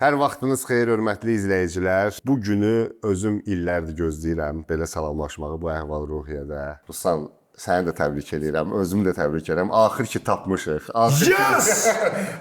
Hər vaxtınız xeyir, hörmətli izləyicilər. Bu günü özüm illərdir gözləyirəm belə salamlaşmağı bu əhval-ruhiyyədə. Ruslan, səni də təbrik edirəm, özümü də təbrik edirəm. Axır ki tapmışıq.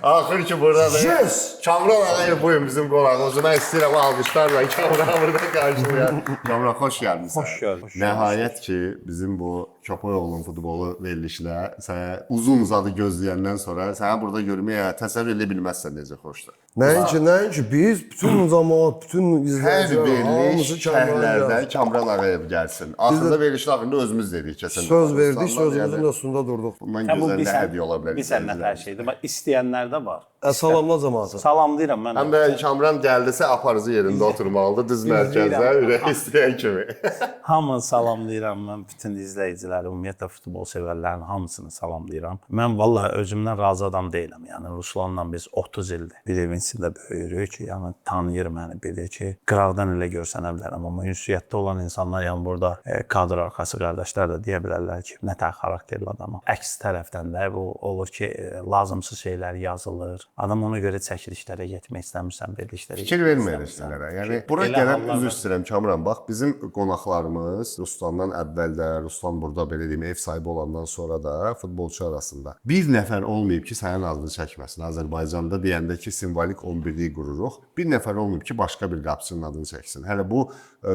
Axır ki buradadır. Yes! Kamran Ağayev bugün bizim qonağımız. Mən istəyirəm alqışlarla Kamranı burada qarşılayaq. Kamran, xoş gəlmisən. Xoş gəldin. Nəhayət ki, bizim bu Köpoyoğlu'nun futbolu verilişlə sənə uzun-uzadı gözləyəndən sonra səni burada görməyə təsəvvür edə bilməzsən necə xoşdur. Nəinki biz bütün cəmaət, bütün Hər izləyicilər veriliş hamısı şəhərlərdə Kamran Ağayev gəlsin. Axırda verilişin axırında özümüz dedik ki, söz verdik, sözümüzün üstündə durduq. Bundan gözəl nə hədiyyə ola bilər? Bir sənət hər şeydir. Bax, istəyənlər də var. Salamla cəmaatı. Salamlayıram mən. Həm də Kamran gəldisə aparıcı yerində oturmalıdır, düz mərkəzdə, ürək istəyən kimi. Hamını salamlayıram mən, bütün izləyiciləri, ümumiyyətlə futbol sevərlərin hamısını salamlayıram. Mən vallahi özümdən razı adam deyiləm. Yəni Ruslanla biz 30 ildir bir evin içində böyüyürük. Yəni tanıyır məni, bilir ki, qıraqdan elə görsənə bilərəm, amma ünsiyyətdə olan insanlar, yəni burada kadr arxası qardaşlar da deyə bilərlər ki, nə tər xarakterli adamam. Əks tərəfdən də bu olur ki, lazımsız şeylər yazılır. Adam ona görə çəkilişlərə getmək istəmirsən, verilişlərə. Fikir verməyir işlərə. Yəni bura gələn üzr istəyirəm Kamran. Bax, bizim qonaqlarımız Ruslandan əvvəl də, Ruslan burada belə deyim, ev sahibi olandan sonra da futbolçu arasında bir nəfər olmayıb ki, sənin adını çəkməsin. Azərbaycanda deyəndə ki, simvolik 11-liyi qururuq. Bir nəfər olmayıb ki, başqa bir qapıçının adını çəksin. Hələ bu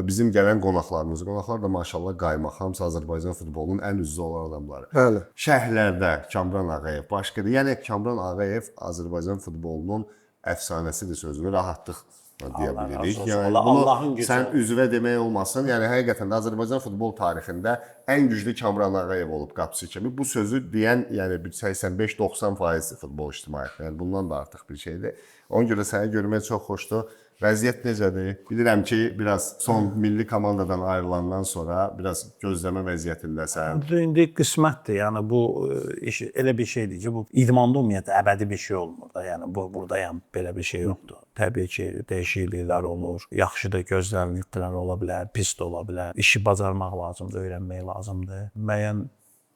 bizim gələn qonaqlarımız. Qonaqlar da maşallah qaymaq, hamısı Azərbaycan futbolunun ən üzvü olan adamları. Bəli. Şəhərlərdə Kamran Ağayev başqadır. Yəni Kamran Ağayev Azərbaycan futbolunun əfsanəsidir sözünü rahatlıqla deyə bilirik. Yəni Allahın bunu gücü. sən üzvə demək olmasın. Yəni həqiqətən də Azərbaycan futbol tarixində ən güclü Kamran Ağayev olub qapıçı kimi. Bu sözü deyən, yəni 85-90% futbol ictimaiyyəti. Yəni bundan da artıq bir şeydir. Ona görə səni görmək çox xoşdur. Vəziyyət necədir? Bilirəm ki, biraz son milli komandadan ayrılandan sonra biraz gözləmə vəziyyətindəsən. İndi qismətdir. Yəni bu iş elə bir şeydir ki, bu idmanda ümumiyyətlə əbədi bir şey olmur da. Yəni buradayam, belə bir şey yoxdur. Təbii ki, dəyişikliklər olur. Yaxşı da gözlənilənlər ola bilər, pis də ola bilər. İşi bacarmaq lazımdır, öyrənmək lazımdır. Müəyyən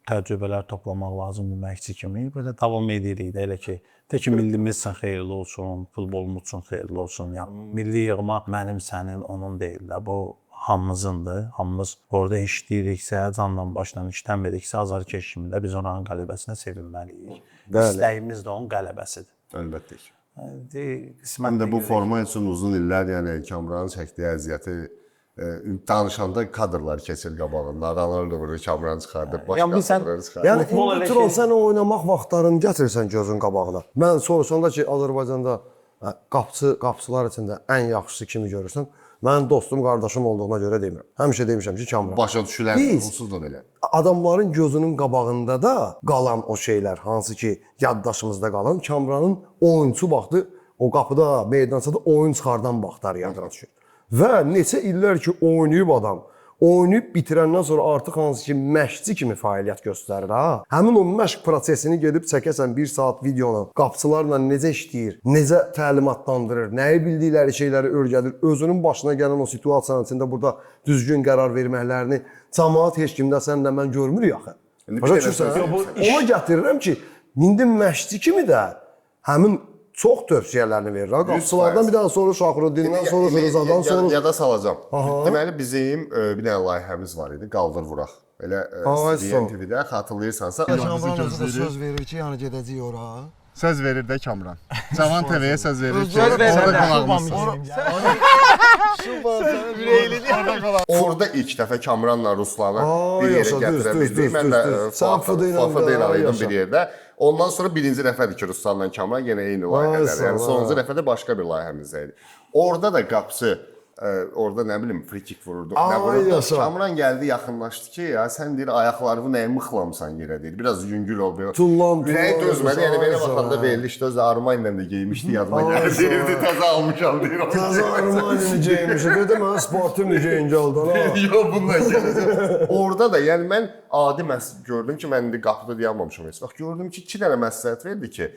təcrübələr toplamaq lazımdır məşqçi kimi. Belə davam edirik də elə ki, tək millimiz üçün xeyirli olsun, futbolumuz üçün xeyirli olsun. Yəni milli yığma mənim, sənin, onun deyil də. Bu hamımızındır. Hamımız orada işləyiriksə, canla başla işləmiriksə, azarkeş kimi də biz onun qələbəsinə sevinməliyik. İstəyimiz də onun qələbəsidir. Əlbəttə ki. Qismət Mən də bu forma üçün uzun illər, yəni Kamranın çəkdiyi əziyyəti danışanda kadrlar keçir qabağında, aralarla vurur, Kamranı çıxardıb, başqa kadrları çıxardıb. Yəni Futbol elə indi sən oynamaq vaxtlarını gətirirsən gözün qabağına. Mən soruşanda ki, Azərbaycanda qapıçılar içində ən yaxşısı kimi görürsən, mənim dostum, qardaşım olduğuna görə demirəm. Həmişə demişəm ki, Kamran. Başa düşülən onsuz da belə. Adamların gözünün qabağında da qalan o şeylər, hansı ki, yaddaşımızda qalan, Kamranın oyunçu vaxtı o qapıda, meydançada oyun çıxardan vaxtlar yadıra düşür. Və neçə illər ki, oynayıb adam, oynayıb bitirəndən sonra artıq hansı ki, məşqçi kimi fəaliyyət göstərir ha. Həmin o məşq prosesini gedib çəkəsən 1 saat videonu, qapıçılarla necə işləyir, necə təlimatlandırır, nəyi bildikləri şeyləri öyrədir, özünün başına gələn o situasiyanın içində burada düzgün qərar verməklərini cəmaət heç kimdə sənlə mən görmürük axı. Başa düşürsən? Ona gətirirəm ki, indi məşqçi kimi də həmin çox tövsiyələrini verir. Qapıçılardan bir dənə soruş, Şaxruddindən soruş, Rızadan soruş. Yada salacağam. Deməli bizim bir dənə layihəmiz var idi, qaldır vuraq. Elə CN TV-də xatırlayırsansa, Kamran söz verir ki, yəni gedəcək ora. söz verir də Kamran. Cavan TV-yə söz verir ki, Söz verir orada də. qonağımız. Orada ilk dəfə Kamranla Ruslanı bir yerə gətirə bildik. Mən də Fafada idim bir yerdə. Ondan sonra birinci dəfədir ki, Ruslanla Kamran yenə eyni layihələr. Yəni sonuncu dəfədə başqa bir layihəmiz idi. Orada da qapıçı orada nə bilim frikik vururdu. Nə vururdu? Kamran gəldi, yaxınlaşdı ki, ya sən deyir ayaqlarını nəyə mıxlamısan yerə deyir. Biraz yüngül ol belə. Ürəyi dözmədi. Yəni belə baxanda verilişdə öz Armaniya da geymişdi, yadıma gəldi. Deyirdi təzə almışam deyir. Təzə Armaniya geymişdi. Dedim mən sportum geyinci oldum ha. Yox, bundan gələcək. Orada da yəni mən adi gördüm ki, mən indi qapıda dayanmamışam heç vaxt. Gördüm ki, 2 dənə məsləhət verdi ki,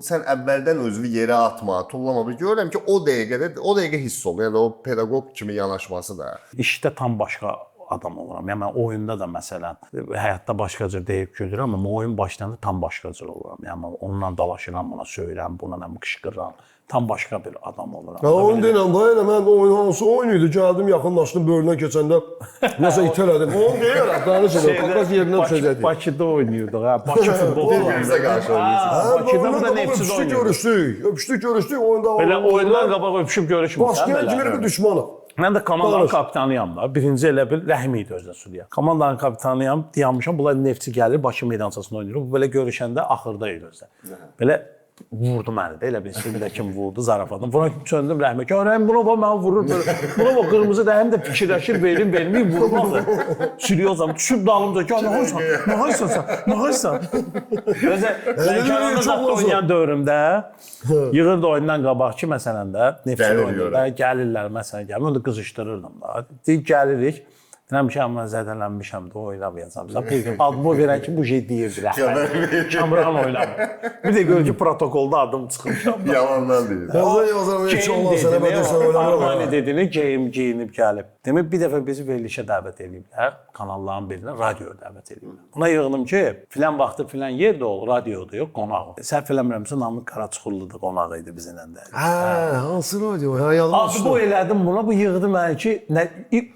sən əvvəldən özünü yerə atma, tullama. Görürəm ki, o dəqiqə hiss olunur. Yəni o pedaqoq kimi yanaşması da. İşdə tam başqa adam oluram. Yəni mən oyunda da məsələn həyatda başqa cür deyib gülürəm, amma oyun başlayanda tam başqa cür oluram. Yəni onunla dalaşıram, ona söyürəm, buna nə qışqırıram. Tam başqa bir adam oluram. Ya onu deyirəm da, elə mən oyun hansı oyun idi, gəldim, yaxınlaşdım, bölünə keçəndə nəsə itələdim. Onu deyirəm, danışırım, papaz yerindən düşəcəkdi. Bakıda oynayırdıq, ha, Bakı futbolu. Bir-birinizə qarşı oynayırsınız. Bakıda da nefsiz oynayırdıq. Öpüşdük, görüşdük, oyunda var. Belə oyundan qabaq öpüşüb görüşmürsən. Başqa bir düşmanım. Mən də komandanın kapitanıyam da. Birinci elə bil Rəhmi idi özünə Suriya. Komandanın kapitanıyam, dayanmışam. Bunlar Neftçi gəlir, Bakı meydançasında oynayır. Bu belə görüşəndə axırda idi özdə. Belə vurdu məni də, elə bilsin bir də kim vurdu zarafatını. Buna söndüm Rəhmə. Rəhim buna bax mənə vurur belə. Buna bax qırmızı Rəhim də fikirləşir, verməyib vurmazdı. Sürüyorsam düşüb dalımca. Nə haysan sən? Nə haysan? Özə Lənkəranın zaxda oynayan dövrümdə yığırdı oyundan qabaq ki, məsələn də Neftçi oyununda gəlirlər məsələn gəlir. Onu da qızışdırırdım da. Deyib gəlirik. Deyirəm ki, amma zədələnmişəm də oynamayacam. Bir gün adımı verən ki, bu şey deyirdi rəhbər. Kamran oynamır. Bir də gör ki, protokolda adım çıxmışam. Yalandan deyir. Yazan yazan heç olmaz sənə bədirsən oynamır. Armani dediyini geyinib gəlib. Demək bir dəfə bizi verilişə dəvət ediblər. Kanalların birindən radioya dəvət ediblər. Buna yığınım ki, filan vaxtı filan yerdə ol, radioda yox, qonaq. Səhv eləmirəmsə Namıq Qaraçuxurludur qonağı idi bizimlə də. Hə, hansı radio? Hə, yadıma düşdü. Adbo elədim buna, bu yığdı məni ki,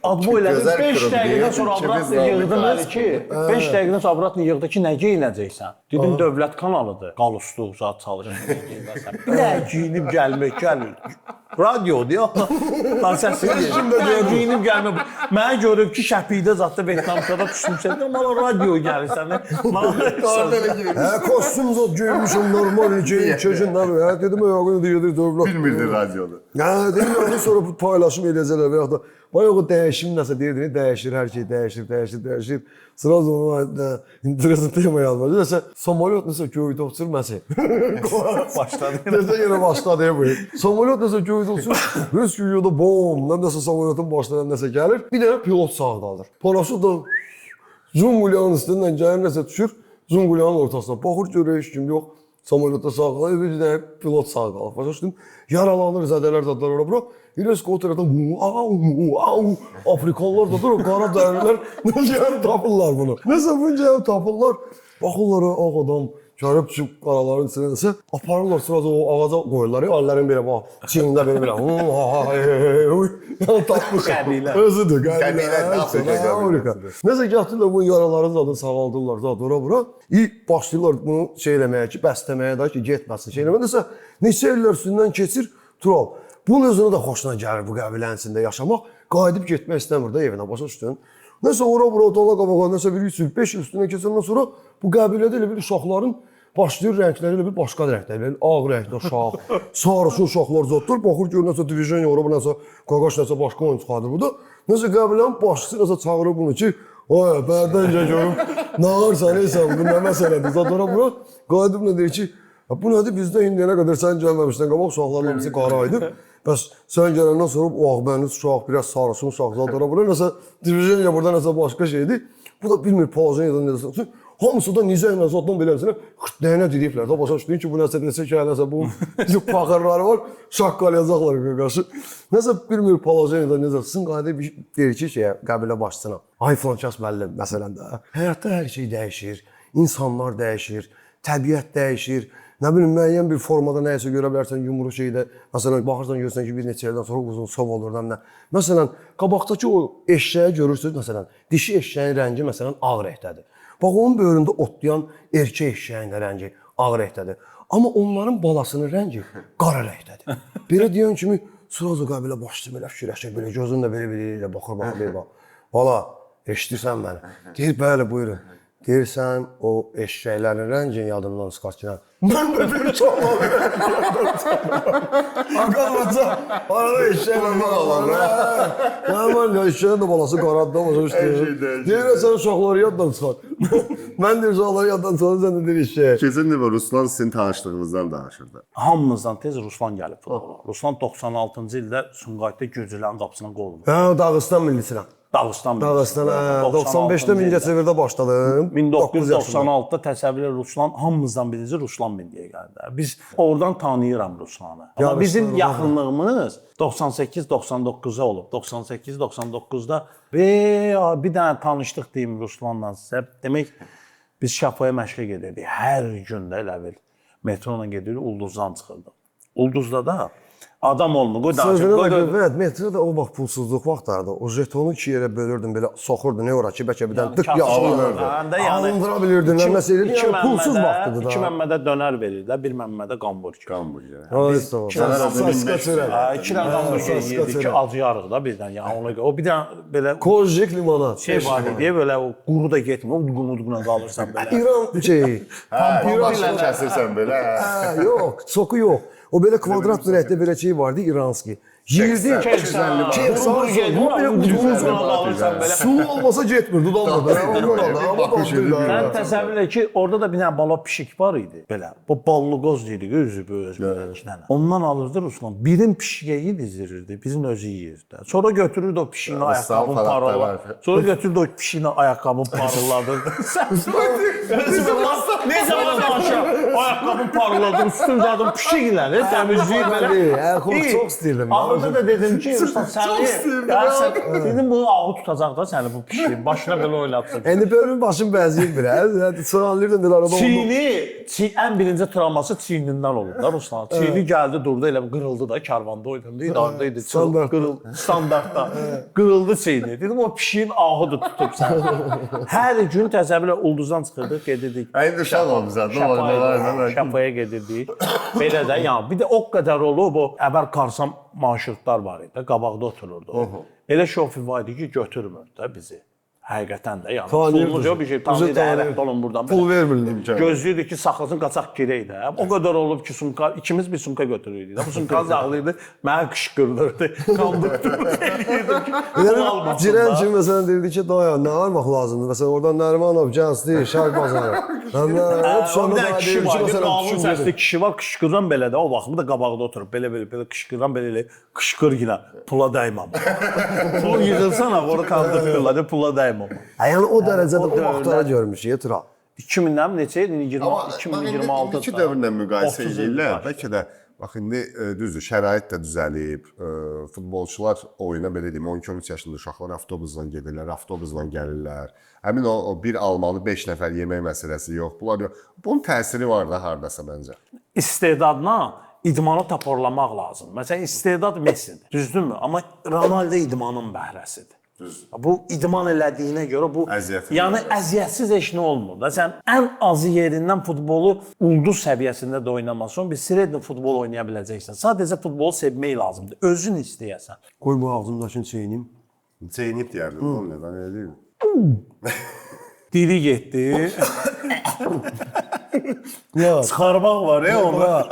adbo elədim 5 dəqiqədən sonra abratla yığdı məni ki, 5 dəqiqədən sonra abratla yığdı ki, nə geyinəcəksən? Dedim dövlət kanalıdır. Qalusluq zat çalışır. Nə geyinib gəlmək gəlir. Radiodur ya. Lan səsi geyinib gəlmək. Mənə görüb ki, Şəpidə zatda Vietnamda düşmüşsən. Mənə radio gəlirsən. Hə, kostyum zat geyinmişəm, normal keçinlər. Hə, dedim, ayağını deyirdir dövlət. Bilmirdi radionu. Hə, dedim, ondan sonra bu paylaşım eləyəcəklər və yaxud da bayağı o dəyişim nəsə deyirdi, dəyişir, hər şey dəyişir. Sıraz onu interesant tema yazmadı. Nəsə, samolyot nəsə göydə uçur, məsə. Başladı. Nəsə yenə başladı bu. Samolyot nəsə göydə uçur, rüz göydə bom, nəsə samolyotun başlayan nəsə gəlir. Bir dənə pilot sağ qalır. Paraşüt da Zungulyanın üstündən gəlir, nəsə düşür, Zungulyanın ortasına. Baxır görür, heç kim yox. Samolyotda sağ qalır, bir dənə pilot sağ qalır. Başa düşdün? Yaralanır, zədələr zadlar ora bura. İlesko o tərəfdən Afrikalılar da durur, qara dərilər necə tapırlar bunu. Nəsə bunca tapırlar, baxırlar ağ adam gəlib çıxıb qaraların içinə nəsə aparırlar sırada o ağaca qoyurlar. Əllərin belə bax, çiyində belə tapmış. Özüdür, qəbilə. Nəsə gətirirlər bu yaraların zadını sağaldırlar zad ora bura. Başlayırlar bunu şey eləməyə ki, bəstəməyə da ki, getməsin şey eləməyə. Nəsə neçə illər üstündən keçir, Tural. Bunun özünə də xoşuna gəlir bu qəbilənin içində yaşamaq. Qayıdıb getmək istəmir də evinə, başa düşdün? Nəsə ora-bura otala qabağa, nəsə bir 3-5 il üstündən keçəndən sonra bu qəbilədə elə bir uşaqların başlayır rəngləri elə bir başqa rənglər. Ağ rəngdə uşaq, sarışın uşaqlar zotdur. Baxır ki, nəsə divizyon ora-bura nəsə qaqaş nəsə başqa oyun çıxardır burada. Nəsə qəbilənin başçısı nəsə çağırır bunu ki, ay, bərdəncə görüm, nə varsan, eysən, bu nə məsələdir? Zat ora-bura qayıdıb nə deyir ki, bu nədir bizdə indiyənə qədər sən gəlməmişdən qabaq uşaqların hamısı qara idi. Bəs sən gələndən sonra o ağbənli uşaq, biraz sarışın uşaq zadlara bura nəsə divizyon burada nəsə başqa şeydir. Bu da bilmir Pauzeniyadan nəsə. Hamısı da nizə ilə zaddan beləsinə xırtdəyinə deyiblər. Da başa düşdün ki, bu nəsə nəsə bu paxırları var, şaqqalayacaqlar qarşı. Nəsə bilmir Pauzeniyadan nəsə. Sizin qayda bir deyir ki, qəbilə başçısına. Ay filankəs müəllim, məsələn də. Həyatda hər şey dəyişir, insanlar dəyişir, təbiət dəyişir. Nə bilim, müəyyən bir formada nəyisə görə bilərsən, yumru şeydə, məsələn, baxırsan, görürsən ki, bir neçə ildən sonra uzun sov olur, nə. Məsələn, qabaqdakı o eşşəyi görürsünüz, məsələn, dişi eşşəyin rəngi, məsələn, ağ rəngdədir. Bax, onun böyründə otlayan erkək eşşəyin də rəngi ağ rəngdədir. Amma onların balasının rəngi qara rəngdədir. Belə deyən kimi, sıraz o qəbilə başlayır, belə fikirləşir, belə gözün də belə baxır, bala, eşidirsən məni? Deyir, bəli, buyurun. Deyirsən, o eşşəklərin rəngin yadımdan çıxar ki, mən də bir çoxlar yadımdan çıxar. Aqalmaca, arada eşşəklə alan. Mən eşşəyin də balası qaradı da deyirəm, sən uşaqları yaddan çıxar. Mən də uşaqları yaddan çıxar, sən də deyir eşşək. Keçən dəfə Ruslan sizin tanışdığınızdan danışırdı. Hamımızdan tez Ruslan gəlib. Ruslan 96-cı ildə Sumqayıtda Gürcülərin qapısına qol vurdu. Hə, Dağıstan millisinə. Dağıstan. Dağıstan 95-də Mingəçevirdə başladım. 1996-da təsəvvür et Ruslan hamımızdan birinci Ruslan Mindiyə gəldi. Biz oradan tanıyıram Ruslanı. Amma bizim yaxınlığımız 98-99-a olub. 98-99-da bir dənə tanışdıq deyim Ruslanla sizə. Demək biz Şapoya məşqə gedirdik. Hər gün də elə bil metro ilə gedirdik, Ulduzdan çıxırdıq. Ulduzda da adam olmur. Evet, metroda o vaxt pulsuzluq vaxtlarında o jetonu iki yerə bölürdün, belə soxurdun, ne ora ki, bəlkə bir dənə tık alınırdı. Alındıra bilirdin, nəsə edirdin, pulsuz vaxtıdır da. 2 Məmmədə dönər verirlər, 1 Məmmədə qamburger. Qamburger. Saska çörək. 2 dənə qamburger yedik ki, acıyarıq da birdən. Yəni ona görə o bir dənə belə Kozjik limonad. şey var idi, belə o quru da getmir, udqun-udquna qalırsan belə. İran şeyi. Başını kəsirsən belə. Yox, soku yox. O belə kvadrat dirəkdə belə şey vardı, İranski. Yirdi, su olmasa getmir, dudamda. Mən təsəvvür et ki, orada da bir dənə bala pişik var idi, belə. Bu ballıqoz deyirik, özü böyük iki dənə. Ondan alırdı Ruslan, birin pişiyi dizdirirdi, birin özü yeyirdi. Sonra götürürdü o pişiyin ayaqqabını paraladı. Sonra götürürdü o pişiyin ayaqqabını parladırdı. Ne zaman aşağı ayaqqabını parladın, üstün zaten pişik iləri, təmizləyir belə. Çok istəyirdim. Ahırda da dedim ki, Ruslan səni, dedim bunu ağı tutacaq da səni bu pişiyin, başına belə oynatsın. İndi bölümün başım bəziyir biraz. Sığanlıyordun bir arada oldu. Ən birinci travması çiynindən olub da Ruslan. Çiyni gəldi, durdu, elə qırıldı da, karvanda oynandı, idarədəydi. Standartda. Qırıldı çiyni. Dedim, o pişiyin ahıdır tutub sən. Hər gün təsəvvürlə Ulduzdan çıxırdıq, gedirdik. Əyində uşaq olmuşsan, Şapaya gedirdik. Belə də, yəni bir də o qədər olub, o əvvəl Karsan marşrutlar var idi, qabaqda otururdu. Elə şofer var idi ki, götürmürdü də bizi. Həqiqətən də, yəni pulumuz yox bir şey, tanıydı, ərəb olun buradan. Pul vermirdim. Gözlüydü ki, saxlasın, qaçaq girək də. O qədər olub ki, sumka, ikimiz bir sumka götürürdük. Bu sumka zağlıydı, mənə qışqırdırdı, konduktorluq eləyirdim ki, pul almasın da. Girən kimi məsələn deyirdi ki, daya, nə almaq lazımdır? Məsələn, oradan Nərimanov, Gənclik, Şərq bazarı. Bir dənə kişi var, bir qalın səsli kişi var, qışqıran belə də, o vaxtı da qabaqda oturub, belə qışqıran belə qışqır yenə, pula dəyməm. Pul yığılsana, onu kandırırlar, pula dəyməm. Yəni o dərəcədə o vaxtları görmüşük, Tural. 2000-dən neçə idi? 2026-da. İki dövrlə müqayisə edirlər. Bəlkə də bax indi düzdür, şərait də düzəlib. Futbolçular oyuna belə deyim, 12-13 yaşında uşaqlar avtobusla gedirlər, avtobusla gəlirlər. Həmin o bir almalı 5 nəfər yemək məsələsi yox. Bunlar yox. Bunun təsiri var da hardasa məncə. İstedadla idmanı taporlamaq lazım. Məsələn, istedad Messidir. Düzdürmü? Amma Ronaldo idmanın bəhrəsidir. Bu idman elədiyinə görə bu yəni əziyyətsiz heç nə olmur da. Sən ən azı yerindən futbolu ulduz səviyyəsində də oynamasan, bir sredni futbol oynaya biləcəksən. Sadəcə futbolu sevmək lazımdır. Özün istəyəsən. Qoy bu ağzımdakını çeynəyim. Çeynib deyərdim, oğlum nədən elə deyil. Dili getdi. Ya, Çıxarmaq var ya ona.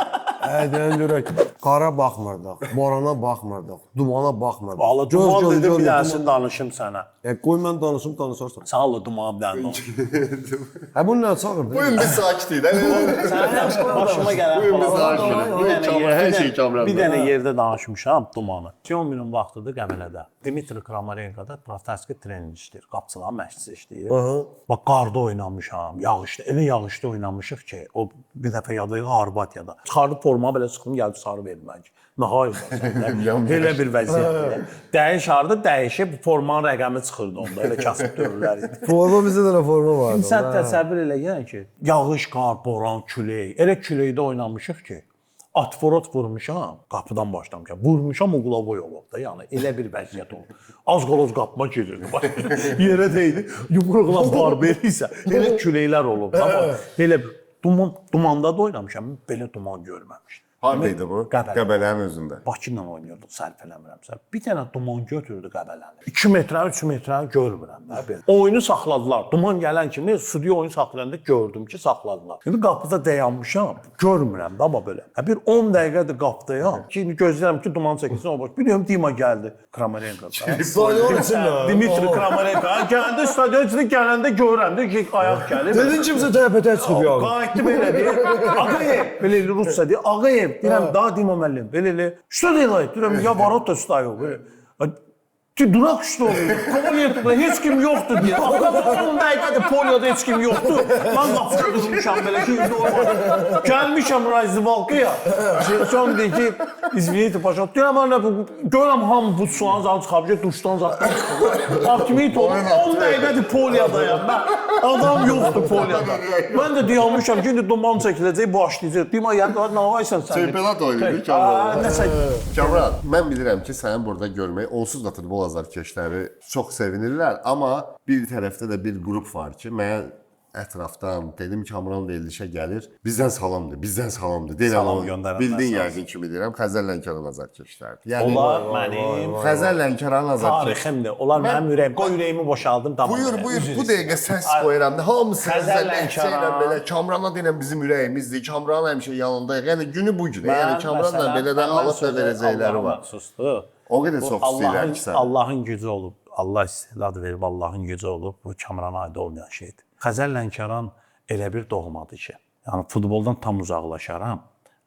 Deyən görək, qara baxmırdıq, borana baxmırdıq, dumana baxmırdıq. Valla duman dedim, bir dənəsini danışım sənə. Qoy mən danışım, danışarsan. Sağ ol, duman bir dənə danışım. Bunu nə çağırdı? Bugün biz sakitiyiz. Sənə başıma gələn bir dənə yerdə danışmışam dumanı. Çempionun vaxtıdır Qəbələdə. Dimitri Kramarenko'da professional trener işləyir, qapçılar məşqçisi işləyir. Bax qarda oynamışam, yağışda, elə yağışda oynamışıq ki, o bir dəfə yadıyıq Arbatiyada. Çıxardı forma belə çıxdım, gəldi sarı verdim ki. Nəhayət belə bir vəziyyətdir. Dəyişardı, dəyişib formanın rəqəmi çıxırdı onda, elə kasıb dövürlər idi. Forma bizdə də forma vardı. Sən təsəvvür elə yəni ki, yağış, qar, boran, külək, elə küləkdə oynamışıq ki, atforot vurmuşam, qapıdan başlamışam. Vurmuşam, Uqlavoy olub da, yəni elə bir vəziyyət oldu. Az qaloz qapıma girirdi. Yerə deyildi, yumruqla barber isə elə küləklər olub. Elə dumanda da oynamışam, belə duman görməmişdim. Haradaydı bu? Qəbələnin özündə. Bakı ilə oynuyorduk, səhv eləmirəmsə. Bir dənə duman götürdü Qəbələni. 2 metrə, 3 metrə görmürəm də belə. Oyunu saxladılar. Duman gələn kimi studiya oyunu saxlayanda gördüm ki, saxladılar. İndi qapıda dayanmışam, görmürəm də amma belə. Bir 10 dəqiqədir qapıdayam ki, gözləyirəm ki, duman çəkilsin o baş. Bilirəm Dima gəldi Kramarenko. Stadion içində. Dimitri Kramarenko gəldi stadion içində gələndə görəndə ki, ayaq gəlir. Dedin kimsə tərpətə çıxıb ya. Qayıtdı belə deyir. Ağayev, belə Rusca deyir. Ağayev, deyirəm, daha Dima müəllim, belə. Что делает? Deyirəm, ya ворот da стоял. ki duraq üstə olurdu. Poliyada heç kim yoxdur deyə. Axı 10 dəqiqədir poliyada heç kim yoxdur. Mən qapıda durmuşam belə ki, indi olmadı. Gəlmişəm Razıvalkaya. Son deyir ki, izvinite paşa. Deyirəm, görəm hamı bu suanı zalı çıxabilir, duşdan zaten çıxır. Hakimiyyət olur, 10 dəqiqədir poliyadayam. Adam yoxdur poliyada. Mən də deyilmişəm ki, indi duman çəkiləcək, başlayacaq. Deyim, yəni, nə olaysan sən? Çempionat oyunu Kamran, mən bilirəm ki, sənin burada görmək onsuz da futbol azarkeşləri çox sevinirlər, amma bir tərəfdə də bir qrup var ki, mən ətrafdan dedim Kamran verilişə gəlir, bizdən salamdır. Salam göndərənlər. Bildin yəqin kimi deyirəm, Xəzər Lənkəran azarkeşlərdir. Yəni Onlar mənim Xəzər Lənkəran azarkeş. tariximdir. Onlar mənim ürəyim, qoy ürəyimi boşaldım, tamam. Buyur, bu dəqiqə səs qoyuram. Hamısı Xəzər Lənkəran belə Kamrana deyirəm bizim ürəyimizdir. Kamran həmişə yanındayıq. Yəni günü bu gün. Yəni Kamranla belə də alıb da verəcəkləri var. O qədər çox istəyirəm ki sən. Allahın gücü olub. Allah istedad verib, Allahın gücü olub. Bu Kamrana aid olmayan şeydir. Xəzər Lənkəran elə bir doğmadır ki, yəni futboldan tam uzaqlaşaram,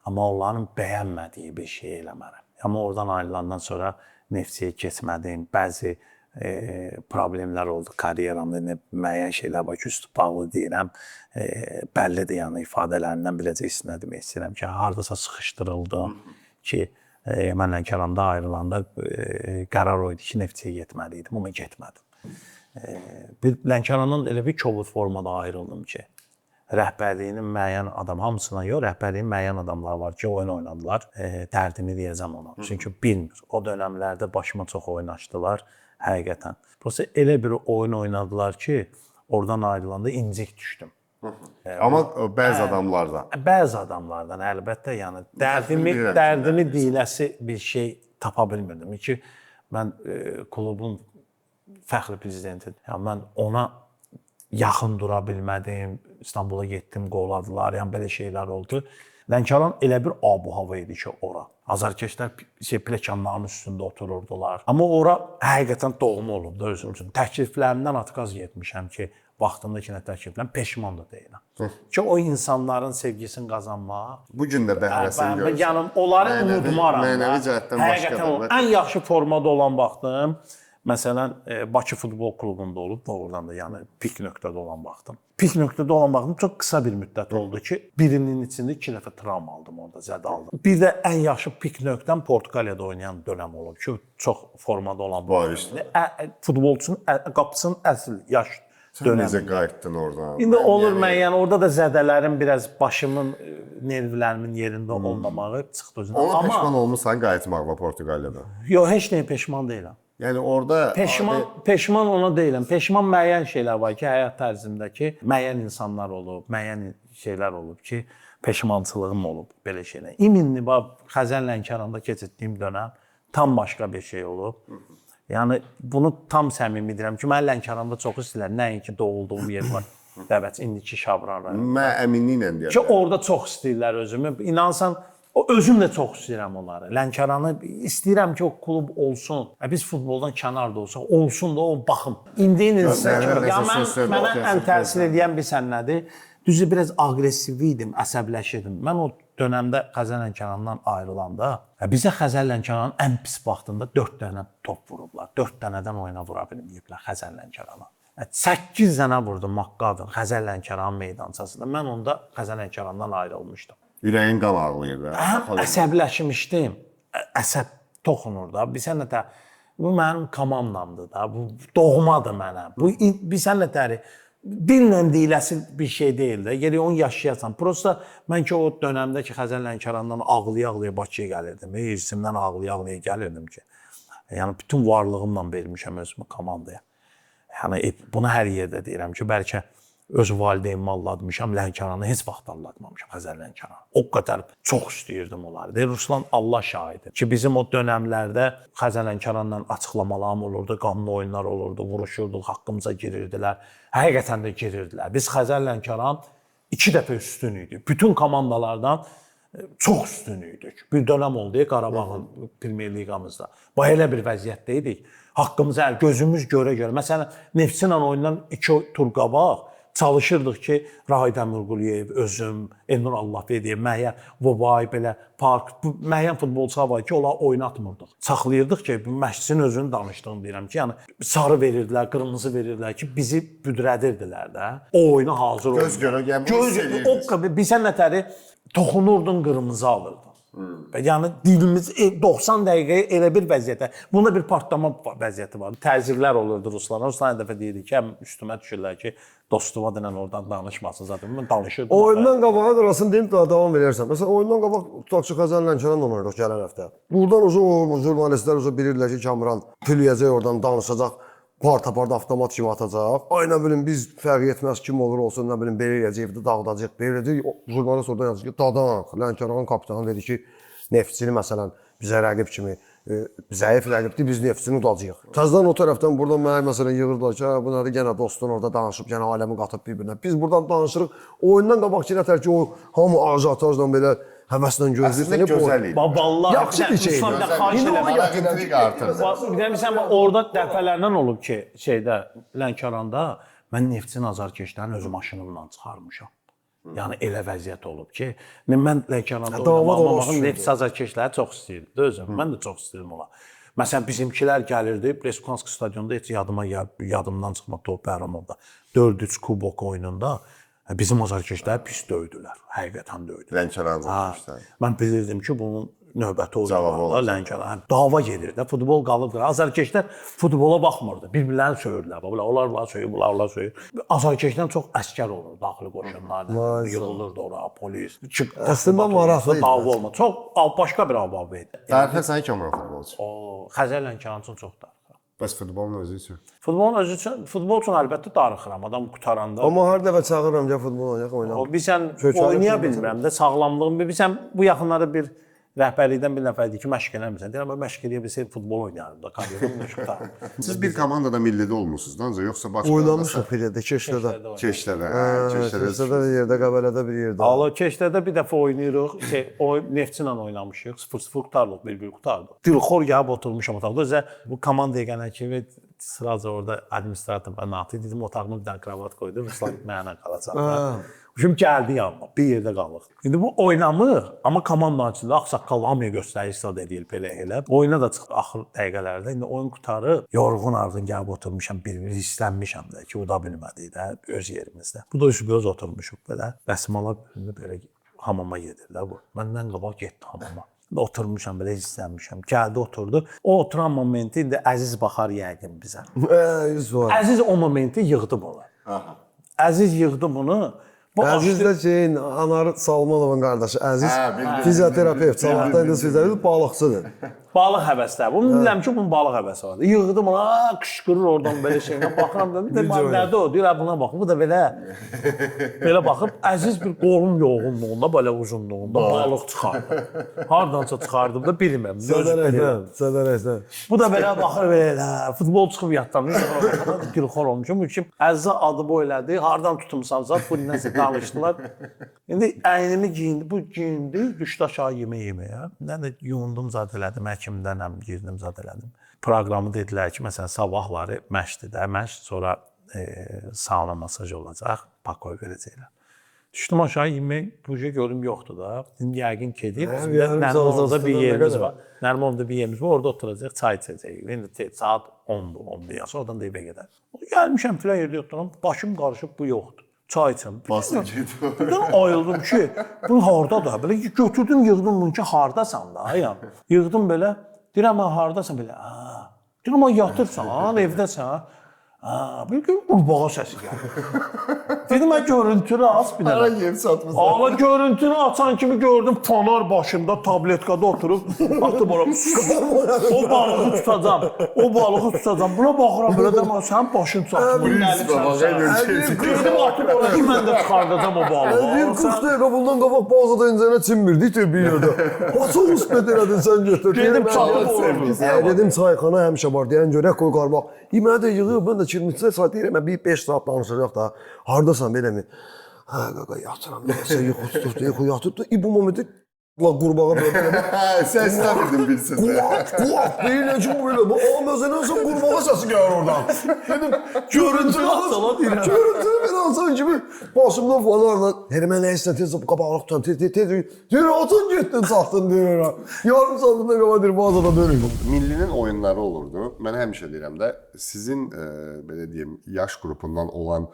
amma onların bəyənmədiyi bir şey eləmərəm. Amma oradan ayrılandan sonra Neftçiyə keçmədim, bəzi problemlər oldu karyeramda, müəyyən şeylər var ki, üstü bağlı deyirəm, bəllidir, yəni ifadələrindən biləcək isim demək istəyirəm ki, hardasa sıxışdırıldım ki, mən Lənkəranda ayrılanda qərar o idi ki, Neftçiyə getməliydim, amma getmədim. Bir Lənkəranın elə bir kobud formada ayrıldım ki, rəhbərliyinin müəyyən adam, hamısına yox, rəhbərliyin müəyyən adamlar var ki, oyun oynadılar, dərdimi deyəcəm ona. Çünki bilmir, o dönəmlərdə başıma çox oyun açdılar, həqiqətən. Prosta elə bir oyun oynadılar ki, oradan ayrılanda incik düşdüm. Amma bəzi adamlardan. Bəzi adamlardan, əlbəttə, yəni dərdimi deyiləsi bir şey tapa bilmirdim ki, mən klubun fəxri prezidentidir. Yəni mən ona yaxın dura bilmədim. İstanbula getdim, qovladılar. Yəni belə şeylər oldu. Lənkəran elə bir ab-hava idi ki, ora. Azarkeşlər pləkanların üstündə otururdular. Amma ora həqiqətən doğma olubdu özüm üçün. Təkliflərimdən atqaz getmişəm ki, vaxtında ki, nə təkliflərim peşman da deyiləm. Ki o insanların sevgisini qazanmaq. Bu gün də bəhrəsini görürsən. Yəni onları unutmaram. Mənəvi cəhətdən başqadır. Ən yaxşı formada olan vaxtım məsələn Bakı Futbol Klubunda olub, doğrudan da yəni pik nöqtədə olan vaxtım. Pik nöqtədə olan vaxtım çox qısa bir müddət oldu ki, birinin içində 2 dəfə travma aldım orada, zədə aldım. Bir də ən yaxşı pik nöqtəm Portuqaliyada oynayan dönəm olub ki, çox formada olan vaxtım. Futbolçunun qapısının əsl yaş dönəmi. Necə qayıtdın oradan? İndi olur mən, yəni orada da zədələrim biraz başımın, nervlərimin yerində olmamağı çıxdı özündən. Ona peşman olmusan qayıtmaqla Portuqaliyada? Yox, heç nəyə peşman deyiləm. Yəni orada peşman ona deyiləm. Peşman müəyyən şeylər var ki, həyat tərzimdəki müəyyən insanlar olub, müəyyən şeylər olub ki, peşmançılığım olub belə şeylər. İminli Xəzər Lənkəranda keçirdiyim dönəm tam başqa bir şey olub. Yəni bunu tam səmimi deyirəm ki, mən Lənkəranda çox istəyirəm, nəinki doğulduğum yer var. Dəvət indiki Şabran rayonu. Mən əminliklə deyirəm. Ki orada çox istəyirlər özümü. İnansan o özüm də çox istəyirəm onları. Lənkəranı istəyirəm ki, o klub olsun. Biz futboldan kənarda olsaq, olsun da o baxım. İndinin mənə ən təsir edən bir sən nədir? Düzü biraz aqressiv idim, əsəbləşirdim. Mən o dönəmdə Xəzər Lənkərandan ayrılanda, bizə Xəzər Lənkəranın ən pis vaxtında 4 dənə top vurublar. 4 dənədən oyuna vura bilməyiblər Xəzər Lənkərana. 8 dənə vurdu Maqqabın Xəzər Lənkəran meydançasında. Mən onda Xəzər Lənkərandan ayrılmışdım. Ürəyin qan ağlayır da. Əsəbləşmişdim. Əsəb toxunur da. Bilsən nətə, bu mənim komandamdır da. Bu doğmadır mənə. Bu bilsən nətəri, dinlə deyiləsi bir şey deyil də. Geri onu yaşayasan. Prosta mən ki o dönəmdə ki, Xəzər Lənkərandan ağlaya-ağlaya Bakıya gəlirdim. Hirsimdən ağlaya-ağlaya gəlirdim ki. Yəni bütün varlığımla vermişəm özümü komandaya. Yəni bunu hər yerdə deyirəm ki, bəlkə öz valideynimi allatmışam, Lənkəranı heç vaxt allatmamışam, Xəzər Lənkəranı. O qədər çox istəyirdim onları. Deyir, Ruslan Allah şahidir ki, bizim o dönəmlərdə Xəzər Lənkəranla açıqlamalarım olurdu, qanlı oyunlar olurdu, vuruşurduq, haqqımıza girirdilər. Həqiqətən də girirdilər. Biz Xəzər Lənkəran 2 dəfə üstün idik. Bütün komandalardan çox üstün idik. Bir dönəm oldu Qarabağın Premyer Liqamızda. Bu elə bir vəziyyətdə idik. Haqqımıza gözümüz görə-görə. Məsələn, Neftçi ilə oyundan 2 tur qabaq çalışırdıq ki, Rahay Dəmirquliyev, özüm, Elnur Allahverdiyev, müəyyən Vobay belə park, müəyyən futbolçular var ki, onları oynatmırdıq. Saxlayırdıq ki, məşqçinin özünün danışdığını deyirəm ki, yəni sarı verirdilər, qırmızı verirdilər ki, bizi büdrədirdilər də. O oyuna hazır oldu. Göz görə gəlmir. O bizə nətəri toxunurdun, qırmızı alırdın. Yəni dilimiz 90 dəqiqəyə elə bir vəziyyətə, bunda bir partlama vəziyyəti var. Təzyiqlər olurdu ruslara. Ruslar nə dəfə deyirdi ki, həm üstümə düşürlər ki, dostuma denən oradan danışmasın zaten. Mən danışırdım. Oyundan qabağa qarasını deyim daha davam verərsən. Məsələn, oyundan qabaq tutaqçı Xəzər Lənkəran oynayırıq gələn həftə. Buradan uzun jurnalistlər bilirdilər ki, Kamran pülüyəcək oradan danışacaq. Part-apart avtomat kimi atacaq. Ay nə bilim biz fərq etməz kim olur olsun, nə bilim belə eləyəcək, dağıdacaq. Belə eləyəcək. Jurnalist orada yazır ki, Dadanaq, Lənkəranın kapitanı dedi ki, Neftçini məsələn bizə rəqib kimi zəif rəqibdir, biz Neftçini udacağıq. Təzədən o tərəfdən buradan mənə məsələn yığırdılar ki, bu nədir yenə dostun orada danışıb, yenə aləmi qatıb bir-birinə. Biz buradan danışırıq. Oyundan qabaq ki, nətər ki o hamı ajotajla belə həvəslə gözləyir. Əslində gözəl idi. Vallahi yaxşı bir şey. İndi o intriq artır. Bilirsən, orada dəfələrlə olub ki, şeydə Lənkəranda mən Neftçinin azarkeşlərini öz maşınımla çıxarmışam. Yəni elə vəziyyət olub ki, mən Lənkəranda oynamağım Neft azarkeşləri çox istəyirdi. Özüm, mən də çox istəyirdim ola. Məsələn, bizimkilər gəlirdi, Preskokansk stadionda heç yadımdan çıxma Top Bəhramovda 4-3 kubok oyununda bizim azarkeşləri pis döydülər. Həqiqətən döydülər. Lənkəran olmuşlar. Mən bilirdim ki, bunun növbəti oyunlarda Lənkəran dava gedir də, futbol qalıb. Azarkeşlər futbola baxmırdı. Bir-birlərini söyürdülər. Onlar söyür, bunlar söyür. Azarkeşdən çox əskər olur daxili qoşunlarda. Yığılırdı ora, polis. Əslində maraqlı idi. Dava olmadı. Çox başqa bir avab idi. Tarixən səni Kamran futbolçu. Xəzər Lənkəran üçün çox darıxıram. Bəs futbolun özü üçün? Futbolun özü üçün, futbol üçün əlbəttə darıxıram. Adam qutaranda. Amma hər dəfə çağırıram ki, futbol oynayaq, oynayaq. Bilsən, oynaya bilmirəm də, sağlamlığım. Bilsən, bu yaxınlarda bir rəhbərlikdən bir nəfər deyir ki, məşq eləmirsən. Deyirəm, mən məşq eləyə bilsəm, futbol oynayarım da, karyeramı qutarım. Siz bir komandada millidə olmusunuz da, yoxsa başqa? Oynamışıq Pirədə, Keşlədə. Keşlədə bir yerdə, Qəbələdə bir yerdə. Allah, Keşlədə bir dəfə oynayırıq, Neftçi ilə oynamışıq, 0-0 qutarlıq, 1-1 qutardıq. Dilxor gəlib oturmuşam otaqda, özə bu komandaya gələn kimi sıraca orada administrator və natı dedim, otağıma bir dənə kravat qoydum, Ruslan mənə qalacaq. Şimdi gəldi yanıma, bir yerdə qalıq. İndi bu oynamır, amma komandanın içində ağsaqqal hamıya göstəriş istat edir belə elə. Oyuna da çıxdı axır dəqiqələrdə. İndi oyun qutarı, yorğun arğın gəlib oturmuşam, bir-bir hissənmişəm də ki, uda bilmədik də öz yerimizdə. Bu da üz-göz oturmuşuq belə. Rəsmalar belə hamama gedirlər bu. Məndən qabaq getdi hamama. Oturmuşam belə hissənmişəm. Gəldi oturdu. O oturan momenti indi Əziz baxar yəqin bizə. Əziz o momenti yığdı bunu. Əziz yığdı bunu. Əziz də şeyin, Anar Salmanovun qardaşı Əziz, fizioterapevt, sabahdan indi fizioterapevt, balıqçıdır. Balıq həvəsləri. Bunu bilirəm ki, bunun balıq həvəsi vardı. Yığdım ona, qışqırır oradan belə şeylə. Baxıram dedim, nədir o? Deyir, buna bax. Bu da belə baxıb, Əziz bir qolun yoğunluğunda, belə uzunluğunda balıq çıxardı. Hardansa çıxardım da bilməm. Sədərəkdən. Bu da belə baxır, belə futbol çıxıb yatdan. Dilxor olmuşum. Bu kim? Əzizə adı bu elədi. Hardan tutumsan zat, bu nəsə danışdılar. İndi əynimi giyindi, bu giyindi, düşdü aşağı yeməyə. Mən də yuyundum zat elədim, həkimdənəm, girdim zat elədim. Proqramı dedilər ki, məsələn, sabahları məşqdir də, məşq, sonra sauna masaj olacaq, pakoy verəcəklər. Düşdüm aşağı yemək, bu şey gördüm yoxdur da. Dedim, yəqin ki, deyib, Nərmovda bir yerimiz var. Nərmovda bir yerimiz var, orada oturacaq, çay içəcək. İndi saat 10-dur, 11 yaşı, oradan da evə gedər. Gəlmişəm filan yerdə oturam, başım qarışıb, bu yoxdur. Çay içəm. Basın gedir. Birdən ayıldım ki, bu hardadır? Belə götürdüm, yığdım bunu ki, hardasan da? Yığdım belə, deyirəm, hardasan belə? Deyirəm, yatırsan, evdəsən. Bir gün qurbağa səsi gəlir. Dedim, mən görüntünü aç bir dənə. Ara yeri satmışsın. Ama görüntünü açan kimi gördüm, fanar başında, tabletkada oturub, atıb ora. O balığı tutacam, Buna baxıram, belə demə, sən başın çatmır. Dedim, atıb ora ki, mən də çıxardacam o balığı. Bir 40 dəqiqə bundan qabaq bazada incənə çinmirdik bir yerdə. Çok üstmet elədin sən götür. Dedim, çatıb ora. Dedim, çayxana həmişə var, deyən görək qoy qarmaq. Yeməyə də yığıb, mən də 23 saat deyirəm, mən 5 saat danışacaq da. Hardasan belə mi? Hə, qaqa, yatıram, yuxu tutdu, yatıb da. Bu momenti qurbağa böyle. Səslənirdim bilsin. Qulaq deyil ki böyle. Bu olmazsa nasıl qurbağa səsi gəlir oradan. Dedim görüntü alsana deyirəm. Görüntü ben alsam kimi başımda falanla Hermen Eys'ten tez qabağını tutan tez deyir atın getdin saxdın deyir. Yarım saatında qaba deyir bazada dönüyor. Millinin oyunları olurdu. Mən həmişə deyirəm də sizin belə deyim yaş qrupundan olan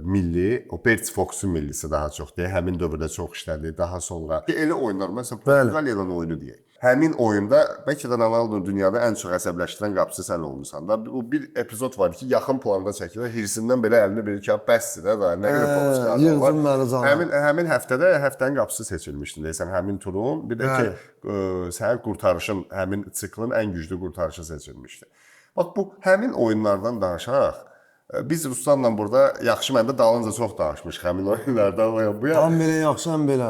milli, o Bert Fox'un millisi daha çox deyək. Həmin dövrdə çox işlədi. Daha sonra elə oyunlar, məsələn, Portuqaliyadan oyunu deyək. Həmin oyunda bəlkə də Ronaldo dünyada ən çox əsəbləşdirən qapıçı sən olmusan da. Bu bir epizod var ki, yaxın planda çəkilir. Hirsindən belə əlini verir ki, bəsdir də, nə qədər Portuqaliya var. Həmin həftədə həftənin qapıçısı seçilmişdi deyəsən, həmin turun. Bir də ki, sənin qurtarışın, həmin siklin ən güclü qurtarışı seçilmişdi. Bax bu həmin oyunlardan danışaq. Biz Ruslanla burada yaxşı məndə dalınca çox danışmışıq həmin oyunlardan bu ya. Tam belə yaxşı, həm belə.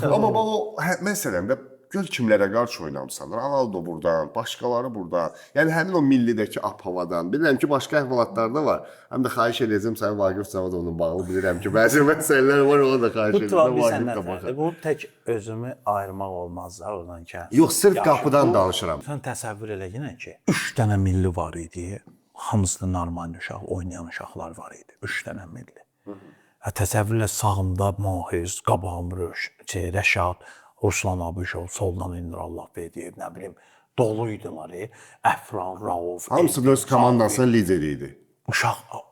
Amma bax o məsələn də gör kimlərə qarşı oynamısan. Ronaldo burdan, başqaları burdan. Yəni həmin o millidəki ab-havadan. Bilirəm ki, başqa əhvalatlar da var. Həm də xahiş edəcəm sən Vaqif Savadovla bağlı bilirəm ki, bəzi məsələlər var, ona da xahiş edəcəm Vaqif də baxır. Bu tək özümü ayırmaq olmaz da oradan ki. Yox, sırf qapıdan danışıram. Sən təsəvvür elə ki, 3 dənə milli var idi. Hamısı da normal uşaq, oynayan uşaqlar var idi. 3 dənə milli. Təsəvvürlə sağımda Mahiz, qabağımda Rəşad, Ruslan Abışov, soldan İndir Allah Bediyev, nə bilim, dolu idilər. Əfran, Rauf. Hamısı da öz komandasının lideri idi.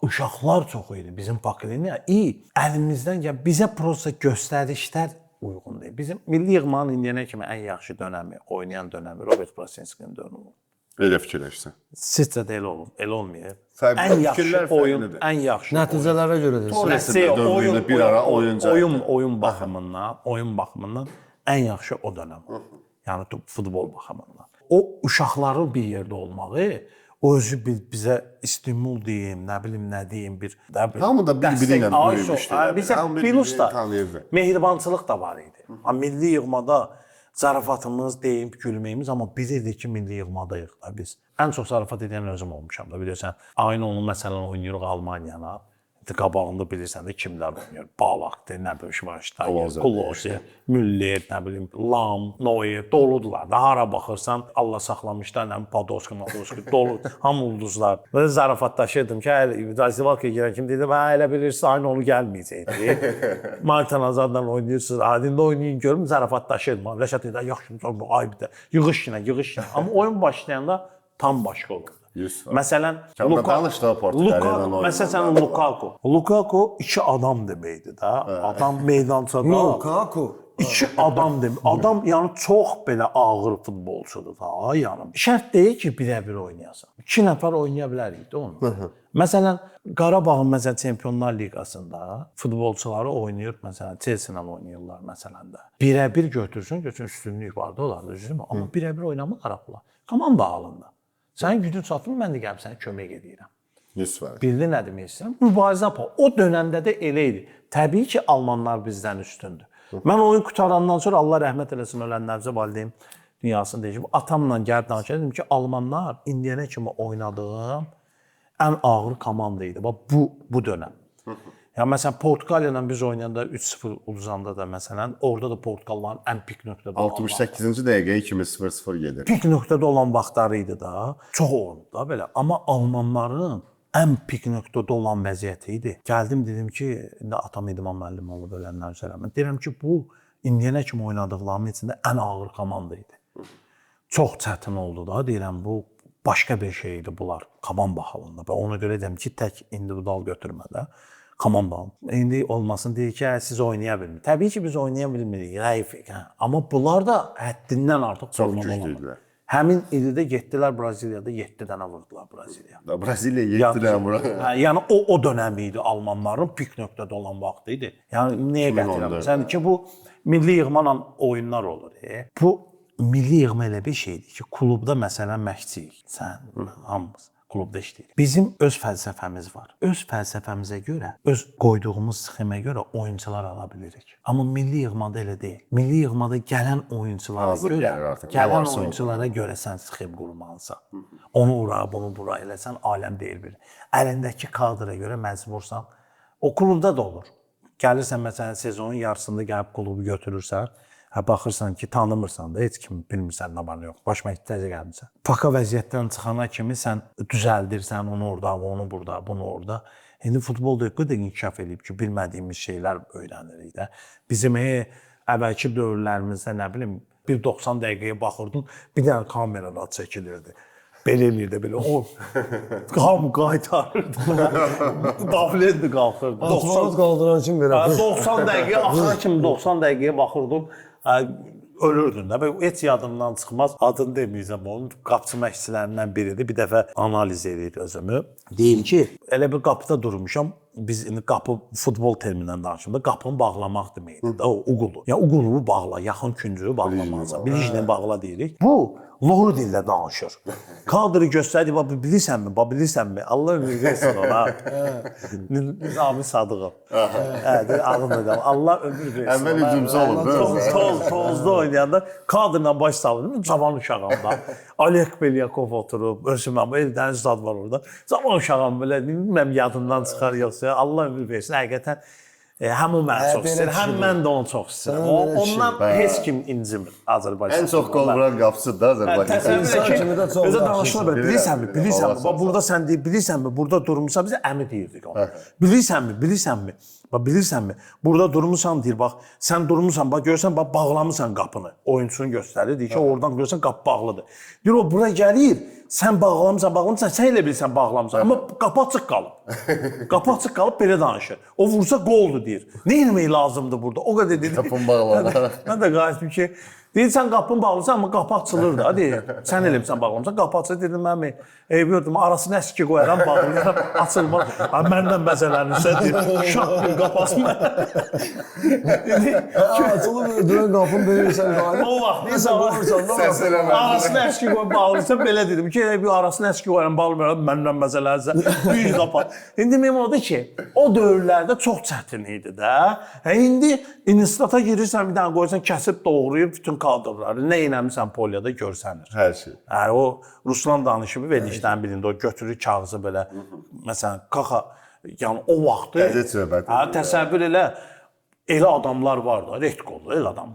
Uşaqlar çox idi bizim Bakıya. Əlimizdən gəl, bizə prosta göstərişlər uyğun deyil. Bizim milli yığmanın indiyənə kimi ən yaxşı dönəmi, oynayan dönəmi Robert Plasinskinin dönəmi. Elə fikirləşsən. Sizcə də elə olur, elə olmayır. Ən yaxşı oyun, ən yaxşı nəticələrə görədir. Oyun baxımından ən yaxşı o dönəm. Yəni futbol baxımından. O uşaqların bir yerdə olmağı, o özü bizə stimul deyim, nə bilim nə deyim bir hamı da bir-biri ilə böyümüşdü. Bizə plus da mehribançılıq da var idi. Milli yığmada zarafatımız, deyim, gülməyimiz, amma bilirdik ki, milli yığmadayıq da biz. Ən çox zarafat edən özüm olmuşam da, bilirsən. Ayın onu məsələn oynayırıq Almaniyana. Qabağında bilirsən də kimlər oynayır. Balaqdır, nə bilim, Şvarştayger, Klose, Müller, nə bilim, Lam, Neuer, doludular da. Hara baxırsan, Allah saxlamışlar, nə bilim, Podolski, dolu, hamı ulduzlar. Böyle zarafatlaşırdım ki, Zasivalkaya girən kim dedim, elə bilirsiniz, aynı onu gəlməyəcəkdi. Martin Azadla oynayırsınız, adında oynayın görüm, zarafatlaşırdım. Rəşad dedi, yaxşı, bu ay bir də, yığış yine. Amma oyun başlayanda tam başqa olurdu. Məsələn, Lukaku 2 adam deməkdir də. Adam meydançada. Lukaku 2 adam demək. Adam yəni çox belə ağır futbolçudur da. Yəni şərt deyil ki, birə-bir oynayasan. 2 nəfər oynaya bilərik də onu. Məsələn, Qarabağın Çempionlar Liqasında futbolçuları oynayır, məsələn, Chelsea-ilə oynayırlar məsələn də. Birə-bir götürsün, üstünlük var da onlarda, düzdürmü? Amma birə-bir oynamırlar bunlar. Komanda halında. Sənin gücün çatmır, mən də gəlib sənə kömək edirəm. Bildin nə demək istəyirəm? Mübarizə apar. O dönəmdə də elə idi. Təbii ki, Almanlar bizdən üstündür. Mən oyun qutarandan sonra Allah rəhmət eləsin ölənlərimizə valideyn dünyasını deyəcəm. Atamla gəlib danışdım ki, Almanlar indiyənə kimi oynadığım ən ağır komanda idi. Bax bu dönəm. Ya məsələn Portuqaliyadan biz oynayanda 3-0 uduzanda da məsələn orada da Portuqalların ən pik nöqtədə olan 68-ci dəqiqəyə kimi 0-0 gedir. Pik nöqtədə olan vaxtları idi da. Çox oldu da belə. Amma Almanların ən pik nöqtədə olan vəziyyəti idi. Gəldim dedim ki, indi atam İdman müəllim olub ölənlər üzrə. Deyirəm ki, bu indiyənə kimi oynadıqlarım içində ən ağır komanda idi. Çox çətin oldu da. Deyirəm bu başqa bir şey idi bunlar komanda baxımından. Və ona görə deyirəm ki, tək individual götürmədə komanda. İndi olmasın deyir ki, siz oynaya bilmirsiniz. Təbii ki, biz oynaya bilmirik, zəifik. Amma bunlar da həddindən artıq çox güclüydülər. Həmin ildə getdilər Braziliyada 7 dənə vurdular Braziliya. Braziliya 7 dənə vurdu. Yəni o dönəm idi Almanların pik nöqtədə olan vaxtı idi. Yəni nəyə gətirəm? Sən ki bu milli yığmanla oyunlar olur. Bu milli yığma elə bir şeydir ki, klubda məsələn məşqçiyik. Sən hamımız klubda işləyirik. Bizim öz fəlsəfəmiz var. Öz fəlsəfəmizə görə, öz qoyduğumuz sxemə görə oyunçular ala bilirik. Amma milli yığmada elə deyil. Milli yığmada gələn oyunçulara görə sən sxem qurmalısan. Onu ora, bunu bura eləsən aləm deyil bir. Əlindəki kadra görə məcbursan. O klubda da olur. Gəlirsən məsələn sezonun yarısında gəlib klubu götürürsən, baxırsan ki, tanımırsan da, heç kim bilmirsən nə var nə yox. Baş məktəbə gəlmisən. Faka vəziyyətdən çıxana kimi sən düzəldirsən onu orada, onu burada, bunu orada. İndi futbolda o qədər inkişaf edib ki, bilmədiyimiz şeylər öyrənirik də. Bizim əvvəlki dövrlərimizdə nə bilim bir 90 dəqiqəyə baxırdın, bir dənə kameralar çəkilirdi. Belə eləyirdi belə. O qam qaytarırdı. Davletli qalxırdı. Atmarat qaldıran kimi verə. 90 dəqiqə, axıra kimi 90 dəqiqəyə baxırdım. Ölürdün də. Heç yadımdan çıxmaz. Adını deməyəcəm onun. Qapıçı məşqçilərindən biridir. Bir dəfə analiz edir özümü. Deyir ki, elə bir qapıda durmuşam. Biz indi qapı futbol terminindən danışırıq. Qapını bağlamaq deməkdir. O uqulu. Yəni uqulu bağla, yaxın küncünü bağlamazsan. Biliclə bağla deyirik. Bu Loğru dillə danışır. Kadrı göstərdi, bilirsənmi? Allah ömür versin ona. Nizami Sadıqov. Ağımda Allah ömür versin. Əvvəl hücumçu olub. Tozda oynayanda kadrla baş salırdım. Cavan uşağımda. Oleg Belyakov oturub, Özüməm, Eldəniz zad var orada. Cavan uşağım belə, bilməm yadından çıxar yoxsa. Allah ömür versin. Həqiqətən həm o mənə çox istəyir, həm mən də onu çox istəyirəm. Ondan heç kim incimir Azərbaycan. Ən çox gol vuran qapıçıdır da Azərbaycan. Özə danışılır belə, bilirsənmi? Burada sən deyir, bilirsənmi? Burada durmusan, bizə əmi deyirdik ona. Bilirsənmi? Burada durmusan deyir, bax, sən durmusan, bax, görürsən, bax, bağlamısan qapını. Oyunçunu göstərir, deyir ki, oradan görürsən, qapı bağlıdır. Deyir, o bura gəlir, sən bağlamısan, sən elə bilirsən bağlamısan, amma qapı açıq qalıb. Qapı açıq qalıb belə danışır. O vursa qoldur deyir. Nə etmək lazımdır burada? O qədər deyir. Qapını bağladı. Mən də qayıtdım ki, deyir, sən qapını bağlısan, amma qapı açılır da, deyir. Sən elə bilirsən bağlamısan, qapı açılır, dedim, mən yoxdum, arasını əski qoyaram, bağlayaram, açılmaz. Məndən məsələnirsə, deyir, şaq bir qapı açılır. Açılır, dönən qapını böyürsən, o vaxt, arasını əski qoyub bağlayırsan, belə dedim ki, bir arasını əski qoyaram, bağlayıram, məndən məsələnirsə, büyük qapı. İndi mənim odur ki, o dövrlərdə çox çətin idi də. İndi instituta girirsən, bir dənə qoyursan, kəsib doğrayır bütün kadrları. Nə eləmirsən poliyada görsənir. Hər şey. O Ruslan danışımı verilişdən birində o götürür kağızı belə. Məsələn, qaxa, yəni o vaxtı təsəvvür elə adamlar var da, retqollu, elə adam.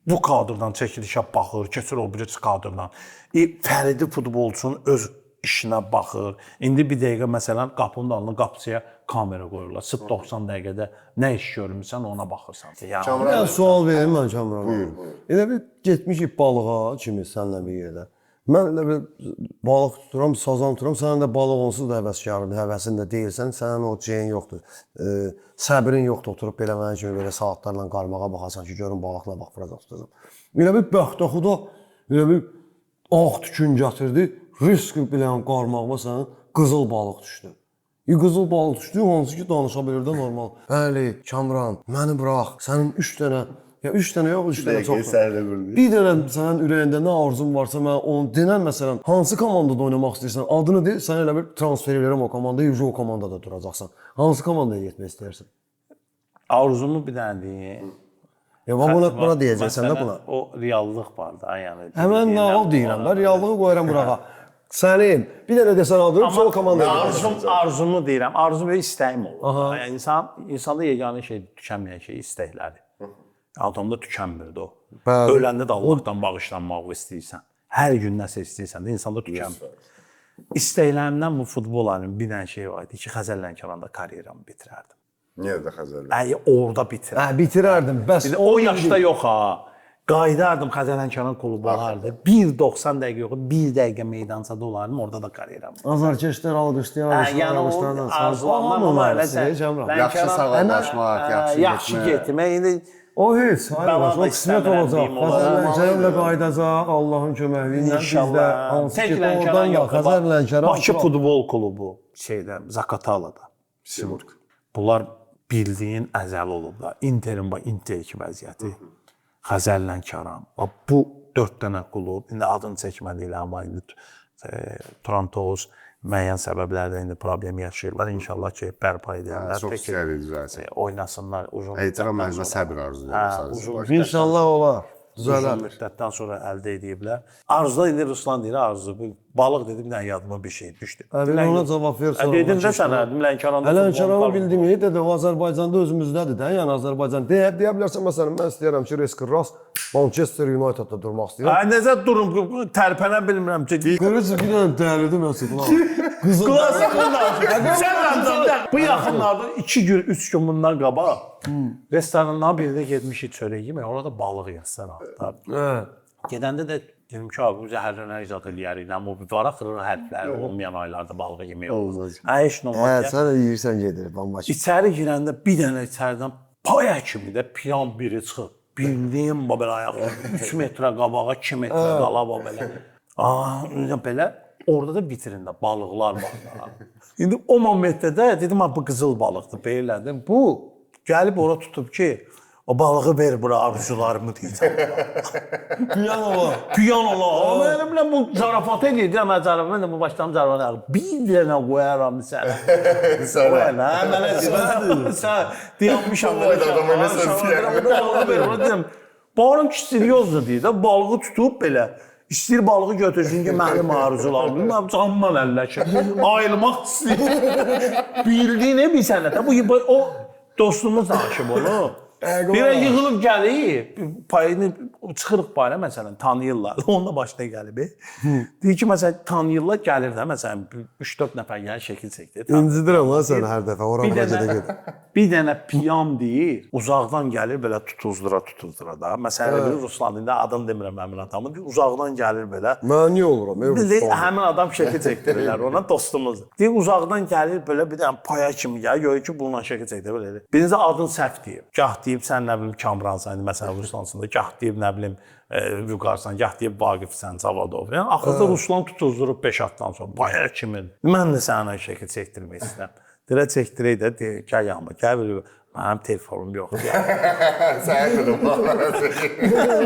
Bu kadrdan çəkilişə baxır, keçir o biri kadrdan. Fəridi futbolçunun öz işinə baxır. İndi bir dəqiqə məsələn qapının dalına qapıçıya kamera qoyurlar. Sıt 90 dəqiqədə nə iş görmüsən ona baxırsan. Yəni sual verim mən Kamran. Elə bir getmişik balığa kimi səninlə bir yerdə. Mən elə bir balıq tuturam, sazan tuturam. Sənin də balıq onsuz da həvəskardır, həvəsin də deyirsən. Sənin o şeyin yoxdur. Səbrin yoxdur oturub belə mənim kimi belə saatlarla qarmağa baxasan ki, görün balıqla bax bura tutacam. Elə bir bəxtəxuda elə bir ağ tükün gətirdi. Risk bilən qarmağıma sənin qızıl balıq düşdü. Qızıl balıq düşdü, hansı ki danışa bilir də normal. Bəli, Kamran, məni burax. Sənin 3 dənə, ya 3 dənə yox, 3 dənə çoxdur. Bir dənə sənin ürəyində nə arzun varsa, mən onu denən məsələn, hansı komandada oynamaq istəyirsən, adını de, sən elə bir transfer edirəm o komandaya, o komandada duracaqsan. Hansı komandaya getmək istəyirsən? Arzumu bir dənə deyim. Buna deyəcəksən də buna. O reallıq var da, yəni. Həmən nağıl deyirəm də, reallığı qoyuram burağa. Sənin bir dənə desən aldırıb, sol komandaya gedirsən. Arzumu deyirəm, arzum və istəyim olur. Yəni insanda yeganə şey tükənməyən şey istəkləri. Adamda tükənmirdi o. Öləndə də Allahdan bağışlanmaq istəyirsən. Hər gün nəsə istəyirsən də insanda tükənmir. İstəklərimdən bu futbolların bir dənə şey var idi ki, Xəzər Lənkəranda karyeramı bitirərdim. Niyə də Xəzərlə? Orada bitirərdim. Bitirərdim. Bəs o yaşda yox ha. Qayıdardım Xəzər Lənkəran klubu olardı. 1.90 dəqiqə yox, 1 dəqiqə meydançada olardım, orada da karyeram. Azarkeşlər alqışlayan, yəni arzulanmam var. Yaxşı sağlamlaşmaq, yaxşı getmək. O heç, hayır, o qismət olacaq. Xəzər Lənkəranla qayıdacaq, Allahın köməyi ilə biz də hansı ki, oradan da Xəzər Lənkəran. Bakı futbol klubu şeydə, Zaqatalada. Simurq. Bunlar bildiyin əzəl olublar. Interin iki vəziyyəti. Xəzər Lənkəran. Bu 4 dənə klub, indi adını çəkmədiklə, amma indi Torontoz müəyyən səbəblərdə indi problem yaşayırlar. İnşallah ki, bərpa edərlər. Çox istəyir düzəlsin. Oynasınlar uzun. Əcələ mənimə səbir arzulayırım. İnşallah olar. Düzələr. Uzun müddətdən sonra əldə ediblər. Arzuda indi Ruslan deyir, arzu. Bu balıq dedim, bir dənə yadıma bir şey düşdü. Ona cavab versən. Dedim də sənə, Lənkəranda. Lənkəranda bildim, dedi, o Azərbaycanda özümüzdədir də, yəni Azərbaycan. Deyə bilərsən, məsələn, mən istəyirəm ki, Reski Ras Manchester Unitedda durmaq istəyirəm. Ay, necə durum, tərpənə bilmirəm ki. Görürsün, bir dənə dəyərlidir məsələn. Sən bu yaxınlarda 2 gün, 3 gün bundan qabaq restorandan birində getmişik çörək yemək, orada balıq yazsan altda. Gedəndə də dedim ki, bu zəhərlənər izad eləyərik, amma bu var axırı hərfləri olmayan aylarda balıq yemək olmaz. Heç nə olmaz. Sən yeyirsən gedir, bambaşqa. İçəri girəndə bir dənə içəridən paya kimi də piyan biri çıxıb. Bildiyim belə ayağı 3 metrə qabağa, 2 metrə qalaba belə. Belə orada da vitrində balıqlar var. İndi o momentdə də dedim, bu qızıl balıqdır, belədim. Bu gəlib ora tutub ki, o balığı ver bura arzularımı deyəcəm. Piyan ola. Piyan ola. Amma mən bu zarafat edirəm, mən zarafat edirəm, bu başdan zarafat edirəm. Bir dənə qoyaram sənə. Sənə. Mənə deyirəm, sən dayanmışam. Bağıram ki, seriozdur deyir də, balığı tutub belə. İstəyir balığı götürsün ki, mənim arzularım. Mən canımdan əlləşir. Ayılmaq istəyir. Bildiyi ne bir sənətə. O dostumuz danışıb onu. Birə yığılıb gəlir, payını çıxırıq bayra, məsələn, tanıyırlar. Onunla başına gəlib. Deyir ki, məsələn, tanıyırlar, gəlir də, məsələn, 3-4 nəfər gəlir, şəkil çəkdir. İncidirəm lan səni hər dəfə, ora bacada gedir. Bir dənə piyam deyir, uzaqdan gəlir, belə tutuzdura da. Məsələn, Ruslan dilində adını demirəm həmin adamın, uzaqdan gəlir belə. Mən niyə oluram? Deyir, həmin adam şəkil çəkdirirlər, ona dostumuzdur. Deyir, uzaqdan gəlir, belə bir dənə paya kimi gəlir, görür ki, bununla şəkil çəkdir, belə. Birinci adını səhv deyib. Gah deyib, sən nə bilim Kamransan, məsələn, Ruslansında, gah deyib, nə bilim, Vüqarsan, gah deyib Vaqifsən, Zavadov. Yəni, axırda Ruslan tutuzdurub 5 atdan sonra, paya kimi. Mən də sənə şəkil çəkdirmək istəyirəm. Dirə çəkdirək də, deyir, gəl yanıma, gəl belə, mənim telefonum yoxdur. Səhər dedim.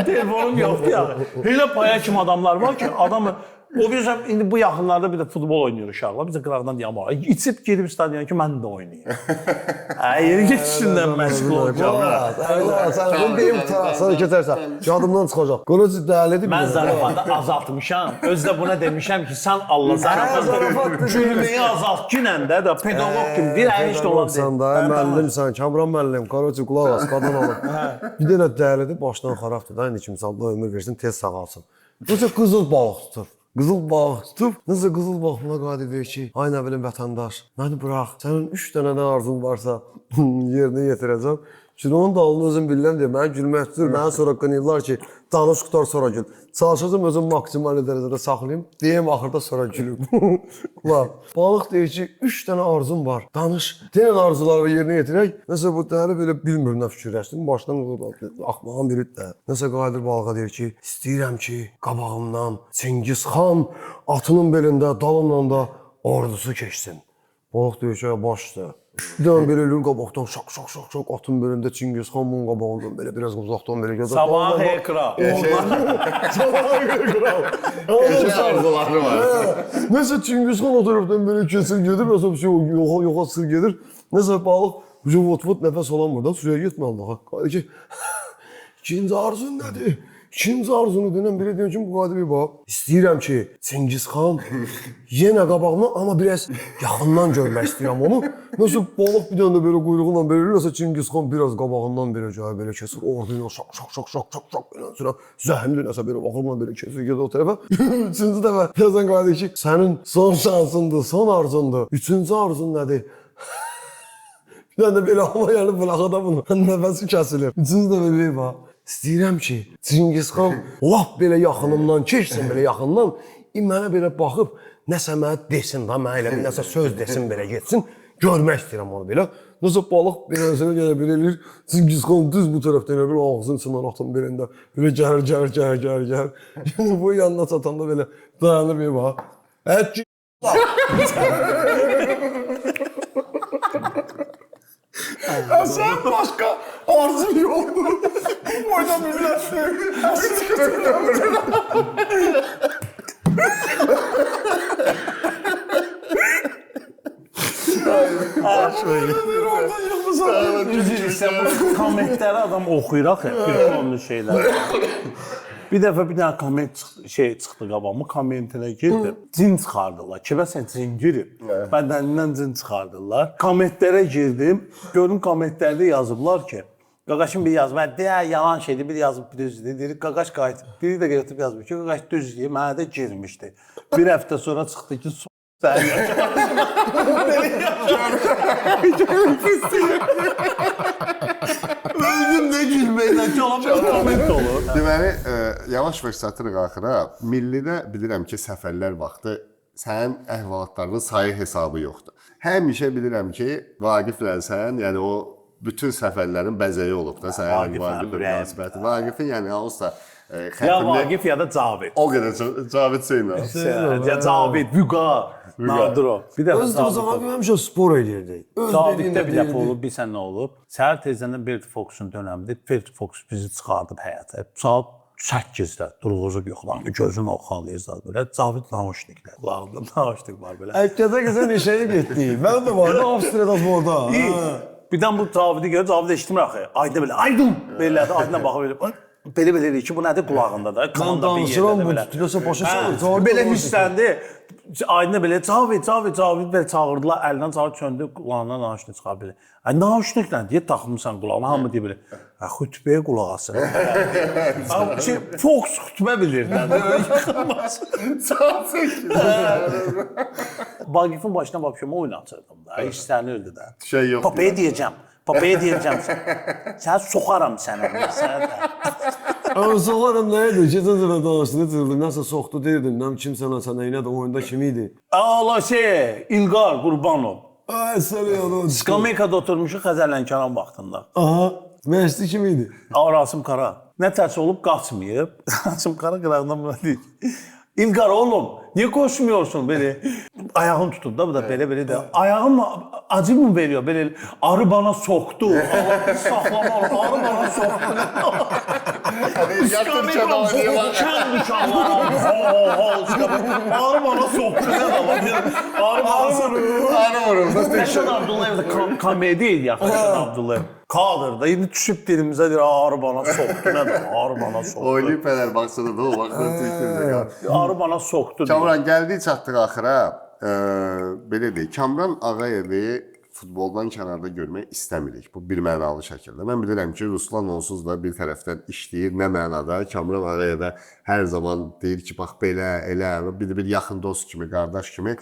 Telefonum yoxdur ya. Elə paya kimi adamlar var ki, adamı... O bilirsən, indi bu yaxınlarda bir də futbol oynayır uşaqlar. Biz də qıraqdan deyəm, içib gedib stadiona ki, mən də oynayayım. Yeri geçişindən məşğul olacaq. Sən bunu deyim, sən keçərsən. Yadımdan çıxacaq. Qırıcı dəyəlidir. Mən zarafatı azaltmışam. Özdə buna demişəm ki, sən Allah zarafatı gülməyi azalt. Günəndə də pedagog kimi bir heç də olan deyil. Sən də müəllimsən, Kamran müəllim, Qaraçı qulaq as, qadan alın. Bir dənə dəyəlidir, başdan xarabdır da, indi kimsə Allah ömür versin, tez sağalsın. Necə qızıl balıq tutur. Qızıl balıq tutub, necə qızıl balığına qadir verir ki, ay nə bilim vətəndaş, məni burax, sənin 3 dənə nə arzun varsa yerinə yetirəcəm. Şimdi onun dalını özüm bilirəm deyə, mənə gülmək istəyir, mənə sonra qınıyırlar ki, danış qutar sonra gül. Çalışacağım özüm maksimal dərəcədə saxlayayım, deyim axırda sonra gülüm. Balıq deyir ki, 3 dənə arzum var, danış, deyən arzuları yerinə yetirək. Nəsə bu dəri belə bilmir nə fikirləşdim, başdan axmağın biri də. Nəsə qadir balığa deyir ki, istəyirəm ki, qabağımdan Çingiz xan atının belində, dalımla da ordusu keçsin. Balıq deyir ki, başdır. Bir dənə belə eləyir qabaqdan şak atın belində Çingiz xan bunun qabağından belə biraz uzaqdan belə gəzər. Sabah ekran. Sabah ekran. Keçən arzuları var. Nəsə Çingiz xan o tərəfdən belə keçir gedir, nəsə bir şey yoxa sır gedir. Nəsə balıq vot nəfəs alamır da suya getmə Allaha. Qaydı ki, ikinci arzun nədir? İkinci arzunu denən biri deyir ki, bu qadir bir bax. İstəyirəm ki, Çingiz xan yenə qabağımdan, amma biraz yaxından görmək istəyirəm onu. Nəsə balıq bir dənə belə quyruğundan belə, nəsə Çingiz xan biraz qabağından belə gəlir, belə keçir. Orduyla şak belə sürə. Zəhmli nəsə belə baxımla belə keçir, gedir o tərəfə. Üçüncü dəfə yazan qadir ki, sənin son şansındır, son arzundur. Üçüncü arzun nədir? Bir dənə belə hava gəlib bıraxada bunu. Nəfəsi kəsilir. Üçüncü dəfə bir bax. İstəyirəm ki, Çingiz xan lap belə yaxınımdan keçsin, belə yaxından. Mənə belə baxıb, nəsə mənə desin da, mənə elə nəsə söz desin, belə getsin. Görmək istəyirəm onu belə. Nəsə balıq belə özünə gələ belə eləyir. Çingiz xan düz bu tərəfdən elə bir ağzının içindən atın belində. Belə gəlir. Yəni bu yanına çatanda belə dayanır bir bax. Sən başqa arzun yoxdur. Bu boyda millətdir. üzr bu kommentləri adam oxuyur axı, bir qonlu şeylər. Bir dəfə bir dənə komment çıxdı qabağıma, kommentinə girdim. Cin çıxardılar. Kiməsə cin girib. Bədənindən cin çıxardılar. Kommentlərə girdim. Gördüm kommentlərdə yazıblar ki, Qaqaşın bir yazıb, yalan şeydir, bir yazıb düz deyir. Qaqaş qayıtıb, biri də gəlib yazıb ki, Qaqaş düz deyir, mənə də girmişdi. Bir həftə sonra çıxdı ki, sən öldüm də gülməklə, çalamaz komment olur. Deməli, yavaş-yavaş satırıq axıra. Millidə bilirəm ki, səfərlər vaxtı sənin əhvalatlarının sayı hesabı yoxdur. Həmişə bilirəm ki, Vaqiflə sən, yəni o bütün səfərlərin bəzəyi olub da sənin Vaqiflə münasibəti. Vaqifin yəni hansısa ya Vaqif ya da Cavid. O qədər Cavid Hüseynov. Ya Cavid, Vüqar, Nadro. Bir dəfə Öz Cavid həmişə spor edirdi. Caviddə bir dəfə olub, bir sənə olub. Səhər tezdən Bert Foxun dönəmində Bert Fox bizi çıxardıb həyata. Saat 8-də durğuzub yoxlandı. Gözünü oxalayırdı belə. Cavid nauşniklər. Qulağında nauşnik var belə. Əlkədə gəzən işəyə getdi. Mən də vardı Avstriyada orada. Birdən bu Cavidi görür, Cavid eşitmir axı. Ayda belə, aydın belədir, aydına baxır belə. Belə eləyir ki, bu nədir qulağında da, kanında bir yerdə belə. Tüləsə başa salır. Belə hissləndi. Aydına belə Cavid belə çağırdılar, əlindən Cavid çöndü, qulağından nauşnik çıxar belə. Ay nauşniklə deyə taxmısan qulağına, hamı deyir belə. Xütbəyə qulaq asır. Fox xütbə bilirlər. Yıxılmaz. Vaqifin başına vapşama oynatırdım da, işlənirdi də. Şey yox. Papaya deyəcəm. Sən soxaram sənə. Ama soğarım neydi? Geçen sene danıştığını nasıl soktu deyirdin. Nem kimse sana yine de oyunda kimiydi? Allah İlqar Qurbanov. Ay sen ya onu. Skameykada oturmuşuq Xəzərlənkaran vaxtında. Aha. Məşqçi kimiydi? Rasim Qara. Nə tərsi olub qaçmayıb. Rasim Qara qırağından buna deyir. İlqar oğlum, niye koşmuyorsun böyle? Ayağım tutuldu da bu da böyle de. Ayağım acı mı veriyor? Böyle arı bana soktu. Allah'ım saklamalı. Arı bana soktu. Türkçədə oynayırlar. Kənd uşaqları. Arı bana soktu. Arı vurur. Rəşad Abdullayev'de komedi idi ya. Rəşad Abdullayev. Kadırda. Yine düşüp dilimize diyor arı bana soktu. Ne de arı bana soktu. Oynayıb Fenerbahçe'də də o vaxtda Türkçədə. Arı bana soktu. Kamran gəldik çatdıq axıra. Belə deyək, Kamran Ağayevi futboldan kənarda görmək istəmirik. Bu bir mənalı şəkildə. Mən bilirəm ki, Ruslan onsuz da bir tərəfdən işləyir. Nə mənada? Kamran Ağayevə hər zaman deyir ki, bax belə, elə, bir yaxın dost kimi, qardaş kimi.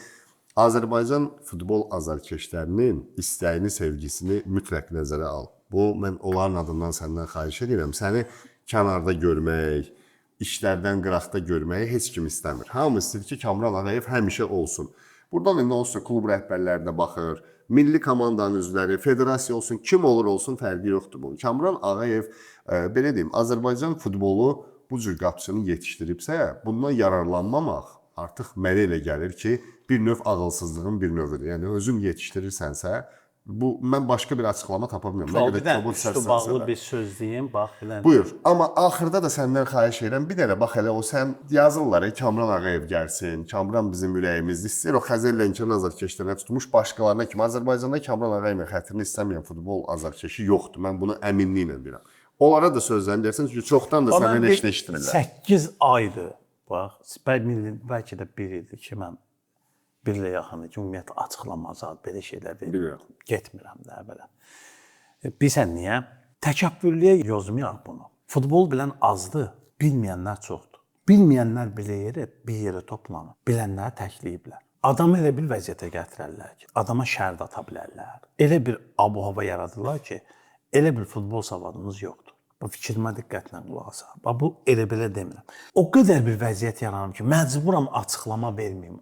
Azərbaycan futbol azarkeşlərinin istəyini, sevgisini mütləq nəzərə al. Bu, mən onların adından səndən xahiş edirəm. Səni kənarda görmək, işlərdən qıraqda görməyi heç kim istəmir. Hamı istəyir ki, Kamran Ağayev həmişə olsun. Buradan indi olsun, klub rəhbərlərinə baxır, milli komandanın üzvləri, federasiya olsun, kim olur olsun fərqi yoxdur bunun. Kamran Ağayev, belə deyim, Azərbaycan futbolu bu cür qapısını yetişdiribsə, bundan yararlanmamaq artıq mənə elə gəlir ki, bir növ ağılsızlığın bir növüdür. Yəni, özün yetişdirirsənsə, bu, mən başqa bir açıqlama tapa bilmirəm. Bir dənə üstü bağlı bir söz deyim, bax. Buyur, amma axırda da səndən xahiş edirəm, bir dənə bax elə o sən yazırlar, Kamran Ağayev gəlsin, Kamran bizim ürəyimizdə istəyir, o Xəzərlənkaran azarkeşlərinə tutmuş başqalarına kimi. Azərbaycanda Kamran Ağayevin xətrini istəməyən futbol azarkeşi yoxdur, mən bunu əminliklə bilirəm. Onlara da sözlərini deyərsən, çünki çoxdan da səndən heç nə eşitmirlər. 8 aydır, bax, bəlkə də 1 ildir ki, mən bir ilə yaxındır ki, ümumiyyətlə açıqlamazad, belə şeylər deyil. Getmirəm də belə. Bilsən niyə? Təkəbbürlüyə yozmayaq bunu. Futbol bilən azdır, bilməyənlər çoxdur. Bilməyənlər belə bir yerə toplanır, bilənləri təkləyiblər. Adamı elə bir vəziyyətə gətirərlər ki, adama şər də ata bilərlər. Elə bir abu-hava yaradırlar ki, elə bir futbol savadımız yoxdur. Bu fikrimə diqqətlə qulaq asaq. Bu elə belə demirəm. O qədər bir vəziyyət yaranır ki, məcburam açıqlama verməyim,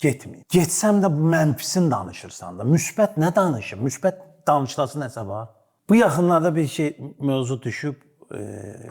getməyim. Getsəm də mənfisini danışırsan da, müsbət nə danışır? Müsbət danışılası nəsə var? Bu yaxınlarda bir mövzu düşüb,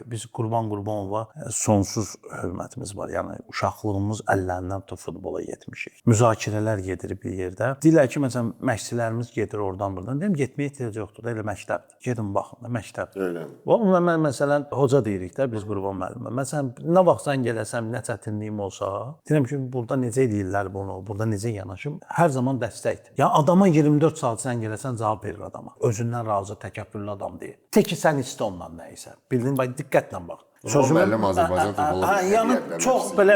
biz Qurban Qurbanova sonsuz hörmətimiz var. Yəni uşaqlığımız əllərindən tutub futbola getmişik. Müzakirələr gedir bir yerdə. Deyirlər ki, məsələn, məşqçilərimiz gedir oradan-buradan. Deyirəm, getməyə ehtiyac yoxdur da, elə məktəbdir. Gedin baxın da, məktəbdir. Öyle. Onunla mən məsələn hoca deyirik də biz Qurban müəllimə. Məsələn, nə vaxtsan gələsəm, nə çətinliyim olsa, deyirəm ki, burada necə edirlər bunu, burada necə yanaşım, hər zaman dəstəkdir. Ya adama 24 saat sən gələsən cavab verir adama. Özündən razı, təkəbbürlü adam deyil. Tək ki sən istə ondan nə isə. Bildin, bax diqqətlə bax. Sözüm müəllim Azərbaycan futbolu. Yəni çox belə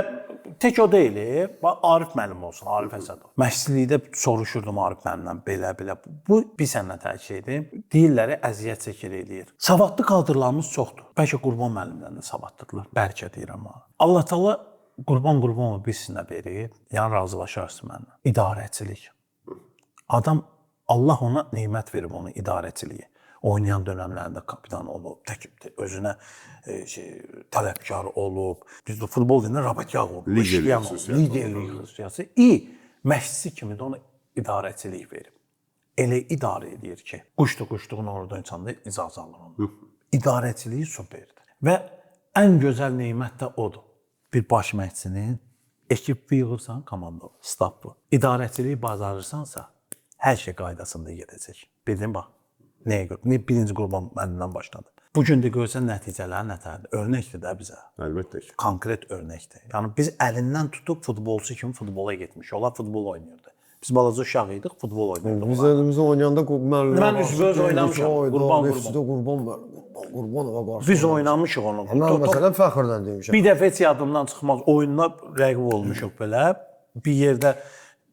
tək o deyil. Bax Arif müəllim olsun, Arif Əsədov. Məşqçilikdə soruşurdum Arif müəllimdən belə. Bu bir sənə təkiddir. Deyirlər əziyyət çəkir eləyir. Savadlı kadrlarımız çoxdur. Bəlkə Qurban müəllimdən də savadlıdırlar. Bəlkə deyirəm ha. Allah Taala Qurban Qurbanova bilsinə verir. Yəni razılaşarsın mənimlə. İdarəçilik. Adam Allah ona nemət verib onu idarəçiliyi. Oynayan dönəmlərində kapitan olub, özünə tələbkar olub. Düzdür, futbol dilində rabitgah olub. Liderlik xüsusiyyəti. Məşqçi kimi də ona idarəçilik verib. Elə idarə edir ki, quşduğun oradan içəndə icazə alır onu. İdarəçiliyi superdir. Və ən gözəl nemət də odur. Bir baş məşqçinin ekip yığırsan, komanda olur, stab bu. İdarəçiliyi bacarırsansa, hər şey qaydasında gedəcək. Bildin bax. Nəyə görə? Birinci Qurban müəllimdən başladı. Bu gün də görsən nəticələr nətərdir? Örnəkdir də bizə. Əlbəttə ki. Konkret örnəkdir. Yəni biz əlindən tutub futbolçu kimi futbola getmişik. Onlar futbol oynayırdı. Biz balaca uşaq idik, futbol oynayırdıq. Biz elimizdə oynayanda müəllim. Mən üzbəüz oynamışam. Qurbanova qarşı. Biz oynamışıq onu. Mən məsələn fəxrlə demişəm. Bir dəfə heç yadımdan çıxmaz. Oyunda rəqib olmuşuq belə. Bir yerdə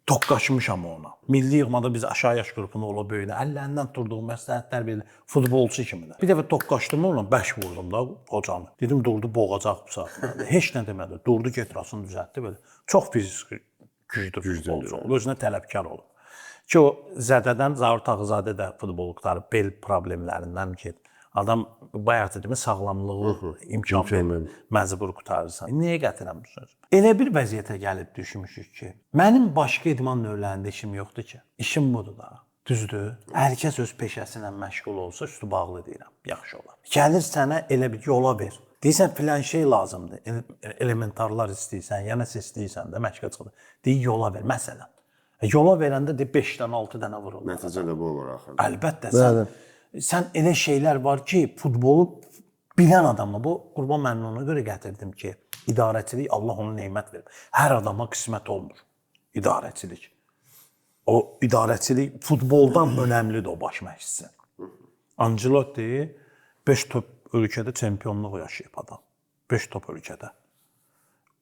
toqqaşmışam ona. Milli yığmada biz aşağı yaş qrupunda olub böyüdü. Əllərindən durduğum məsləhətlər belə futbolçu kimi də. Bir dəfə toqqaşdım onunla, bəş vurdum da hocanı. Dedim durdu boğacaq bu saat. Heç nə demədi. Durdu getirasını düzəltdi belə. Çox fizik güclü futbolçu olub. Özünə tələbkar olub. Ki o Zədədən Zaur Tağızadə də futbol qutarıb bel problemlərindən ki adam bayaq dediyim sağlamlığı imkan vermir. Məcbur qutarırsan. Niyə gətirəm bu sözü? Elə bir vəziyyətə gəlib düşmüşük ki, mənim başqa idman növlərində işim yoxdur ki. İşim budur da. Düzdür? Hər kəs öz peşəsi ilə məşğul olsa, üstü bağlı deyirəm. Yaxşı olar. Gəlir sənə elə bir yola ver. Deyirsən filan şey lazımdır. Elementarlar istəyirsən, ya nəsə istəyirsən də məşqə çıxır. Deyir yola ver məsələn. Yola verəndə de 5-dən 6 dənə vurur. Nəticə də bu olur axırda. Əlbəttə sən elə şeylər var ki, futbolu bilən adamla bu Qurban müəllimə ona görə gətirdim ki, idarəçilik Allah ona nemət verib. Hər adama qismət olmur idarəçilik. O idarəçilik futboldan önəmlidir o baş məşqçisi. Ancelotti 5 top ölkədə çempionluq yaşayıb adam. 5 top ölkədə.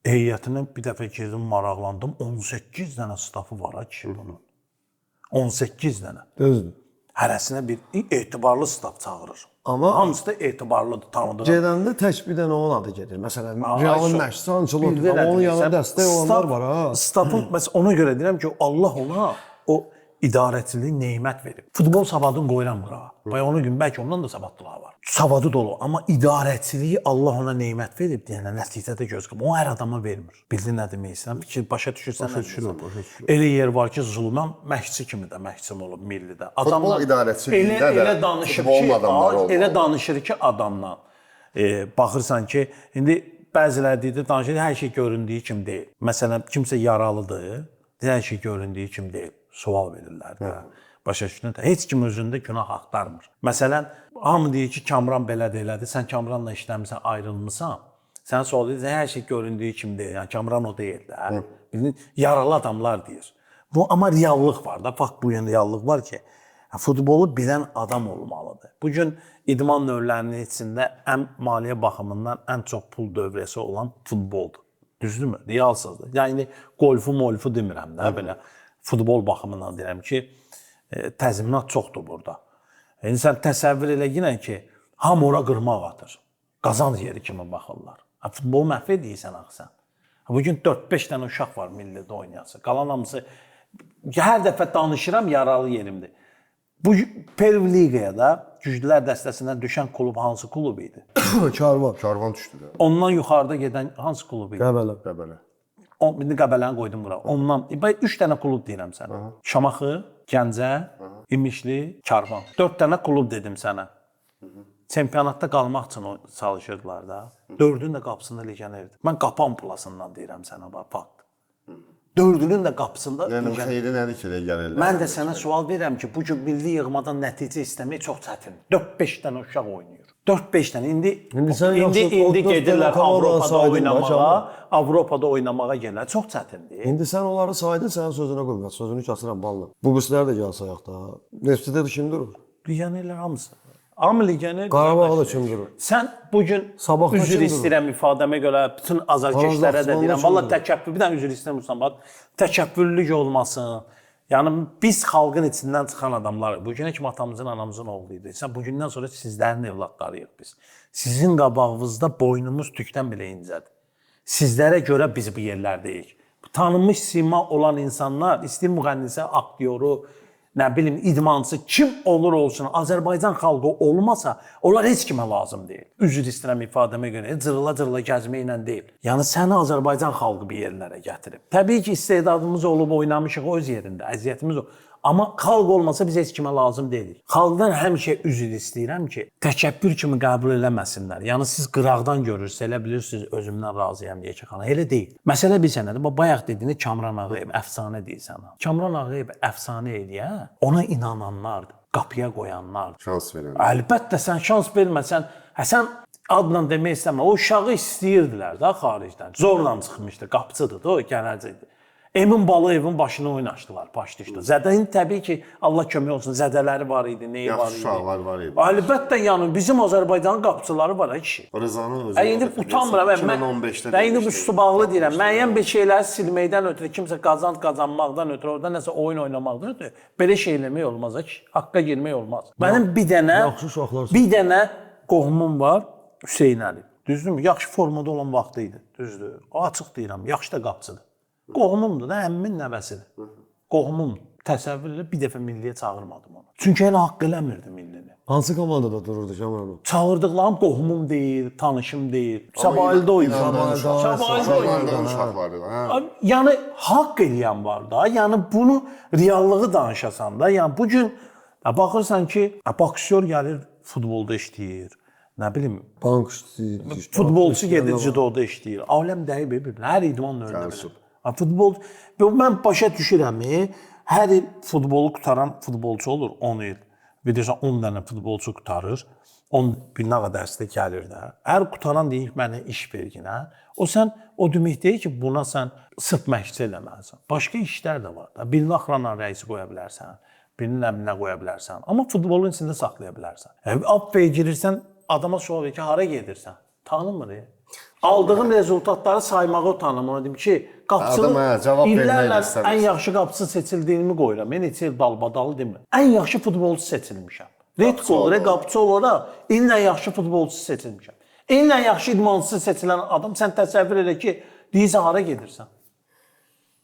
Heyətinə bir dəfə girdim, maraqlandım. 18 dənə stafı var ha kişi bunun. 18 dənə. Düzdür. Hərəsinə bir etibarlı staf çağırır. Amma hamısı da etibarlıdır, tanıdığı. Gedəndə tək bir dənə onun adı gedir. Məsələn, Realın məşqçisi Ancelotti, amma onun yanında dəstək olanlar var ha. Stafın məsələn ona görə deyirəm ki, Allah ona o idarəçiliyi nemət verib. Futbol savadını qoyuram bura. Bax onun gün bəlkə ondan da savadlılar var. Savadı dolu, amma idarəçiliyi Allah ona nemət verib deyəndə nəticədə göz qırpır. O hər adama vermir. Bildin nə demək istəyirəm? Fikir başa düşürsən nə düşünürəm? Elə yer var ki, zulmən məşqçi kimi də məşqçim olub millidə. Futbol idarəçiliyində də futbolun adamları olmalı. Elə danışır ki adamla. Baxırsan ki, indi bəziləri deyir, danışır hər şey göründüyü kimi deyil. Məsələn, kimsə yaralıdır, hər şey göründüyü kimi deyil. Sual verirlər də. Başa düşdün? Heç kim özündə günah axtarmır. Məsələn, hamı deyir ki, Kamran belə də elədi, sən Kamranla işləmirsən, ayrılmısan. Sən sual edirsən, hər şey göründüyü kimi deyil. Yəni Kamran o deyil də. Bildin, yaralı adamlar deyir. Bu amma reallıq var da. Bax bu gün reallıq var ki, futbolu bilən adam olmalıdır. Bu gün idman növlərinin içində ən maliyyə baxımından ən çox pul dövrəsi olan futboldur. Düzdürmü? Realsızdır. Yəni golfu demirəm də belə. Futbol baxımından deyirəm ki, təzminat çoxdur burada. Yəni sən təsəvvür elə yenə ki, hamı ora qırmaq atır. Qazanc yeri kimi baxırlar. Futbolu məhv edirsən axı sən. Bugün 4-5 dənə uşaq var millidə oynayası. Qalan hamısı hər dəfə danışıram, yaralı yerimdir. Bu Perliqaya da güclülər dəstəsindən düşən klub hansı klub idi? Karvan düşdü də. Ondan yuxarıda gedən hansı klub idi? Qəbələ. İndi Qəbələni qoydum bura. Ondan 3 dənə klub deyirəm sənə. Şamaxı, Gəncə, İmişli, Karvan. 4 dənə klub dedim sənə. çempionatda qalmaq üçün çalışırdılar da. 4-ün də qapısında legionerdir. Mən qapı ampulasından deyirəm sənə bax, fakt. 4-ünün də qapısında Yəni xeyri nədir ki, legionerlər? Mən də sənə sual verirəm ki, bu gün milli yığmadan nəticə istəmək çox çətindir. 4-5 dənə uşaq oynayır. 4-5 dənə. İndi gedirlər Avropada oynamağa gəlirlər. Çox çətindir. İndi sən onları saydın, sənin sözünə qulaq, sözünü kəsirəm balla. Bu qıslar da gəlsə ayaqda. Neftçidə də kim durur? Legionerlər hamısı. Amma legioner Qarabağda kim durur? Sən bu gün üzr istəyirəm ifadəmə görə bütün azarkeşlərə də deyirəm. Valla təkəbbür, bir dənə üzr istəyirəm Mustafa. Təkəbbürlük olmasın. Yəni biz xalqın içindən çıxan adamlar, bu günə kimi atamızın, anamızın oğlu idi. Sən bu gündən sonra sizlərin evladlarıyıq biz. Sizin qabağınızda boynumuz tükdən belə incədir. Sizlərə görə biz bu yerlərdəyik. Tanınmış sima olan insanlar, istəyir müğənnisi, aktyoru, nə bilim, idmançı, kim olur olsun, Azərbaycan xalqı olmasa, onlar heç kimə lazım deyil. Üzr istəyirəm ifadəmə görə, cırıla-cırıla gəzməklə deyil. Yəni, səni Azərbaycan xalqı bir yerlərə gətirib. Təbii ki, istedadımız olub, oynamışıq o öz yerində, əziyyətimiz o. Amma xalq olmasa biz heç kimə lazım deyilik. Xalqdan həmişə üzr istəyirəm ki, təkəbbür kimi qəbul eləməsinlər. Yəni, siz qıraqdan görürsünüz, elə bilirsiniz, özümdən razıyam deyə ki, xana. Elə deyil. Məsələ bir sənədir. Bayaq dediyini Kamran Ağayev əfsanə deyirsən. Kamran Ağayev əfsanə eləyə, ona inananlardır, qapıya qoyanlardır. Şans verən. Əlbəttə, sən şans verməsən, sən adla demək istəmə. O uşağı istəyirdilər də xaricdən. Zorla çıxmışdı, qapıçıdır da o, gələcəkdir. Emin Balayevin başına oynaşdılar, başlayışdı. Zədənin təbii ki, Allah kömək olsun, zədələri var idi, neyi var idi. Yaxşı uşaqlar var idi. Əlbəttə, yəni bizim Azərbaycanın qapıçıları var, kişi. Rızanın özü. İndi utanmıram, mən indi bu üstü bağlı deyirəm. Müəyyən bir şeyləri silməkdən ötürü, kimsə qazanmaqdan ötürü, orada nəsə oyun oynamaqdan ötürü, belə şey eləmək olmaz, haqqa girmək olmaz. Mənim bir dənə qohumum var, Hüseyn Əli. Düzdürmü? Yaxşı formada olan vaxtı idi, düzdür. Açıq deyirəm, yaxşı da qapıçıdır. Qohumumdur da, əmmin nəvəsidir. Qohumumdur. Təsəvvür elə bir dəfə milliyə çağırmadım onu. Çünki elə haqq eləmirdi millini. Hansı komandada dururdu Kamran? Çağırdıqlarım qohumum deyil, tanışım deyil. Səbaildə oynayır. Səbaildə uşaqları da. Yəni haqq eləyən var da. Yəni bunu reallığı danışasan da. Yəni bu gün baxırsan ki, boksyor gəlir futbolda işləyir. Nə bilim, bank işləyir. Futbolçu gedir judoda işləyir. Aləm dəyib bir. Hər idman növündə bilir. Futbol, mən başa düşürəm, hər il futbolu qutaran futbolçu olur 10 il. Bilirsən 10 dənə futbolçu qutarır, 10 binə qədərsə gəlir də. Hər qutaran deyir mənə iş verginə. O demək deyir ki, buna sən sırf məşqçi eləməlisən. Başqa işlər də var da. Birini axrana rəisi qoya bilərsən, birini əminə qoya bilərsən. Amma futbolun içində saxlaya bilərsən. Appaya girirsən, adama sual verir ki, hara gedirsən? Tanımır. Aldığım rezultatları saymağı utanım. Ona deyim ki, illərlə ən yaxşı qapıçı seçildiyimi qoyuram. Mən neçə il dalbadalı demir. Ən yaxşı futbolçu seçilmişəm. Red Bull, qapıçı olaraq ilin ən yaxşı futbolçusu seçilmişəm. İlin ən yaxşı idmançısı seçilən adam, sən təsəvvür elə ki, deyirsən, hara gedirsən?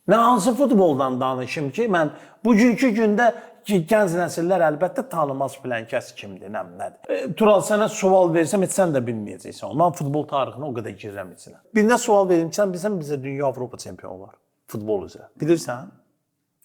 Nə hansı futboldan danışım ki, mən bugünkü gündə gənc nəsillər əlbəttə tanımaz filan kəs kimdir, nədir. Tural, sənə sual versəm, heç sən də bilməyəcəksən. Mən futbol tarixinə o qədər girirəm içinə. Birinə sual verim ki, sən bilsən bizə dünya Avropa çempionu var futbol üzrə. Bilirsən?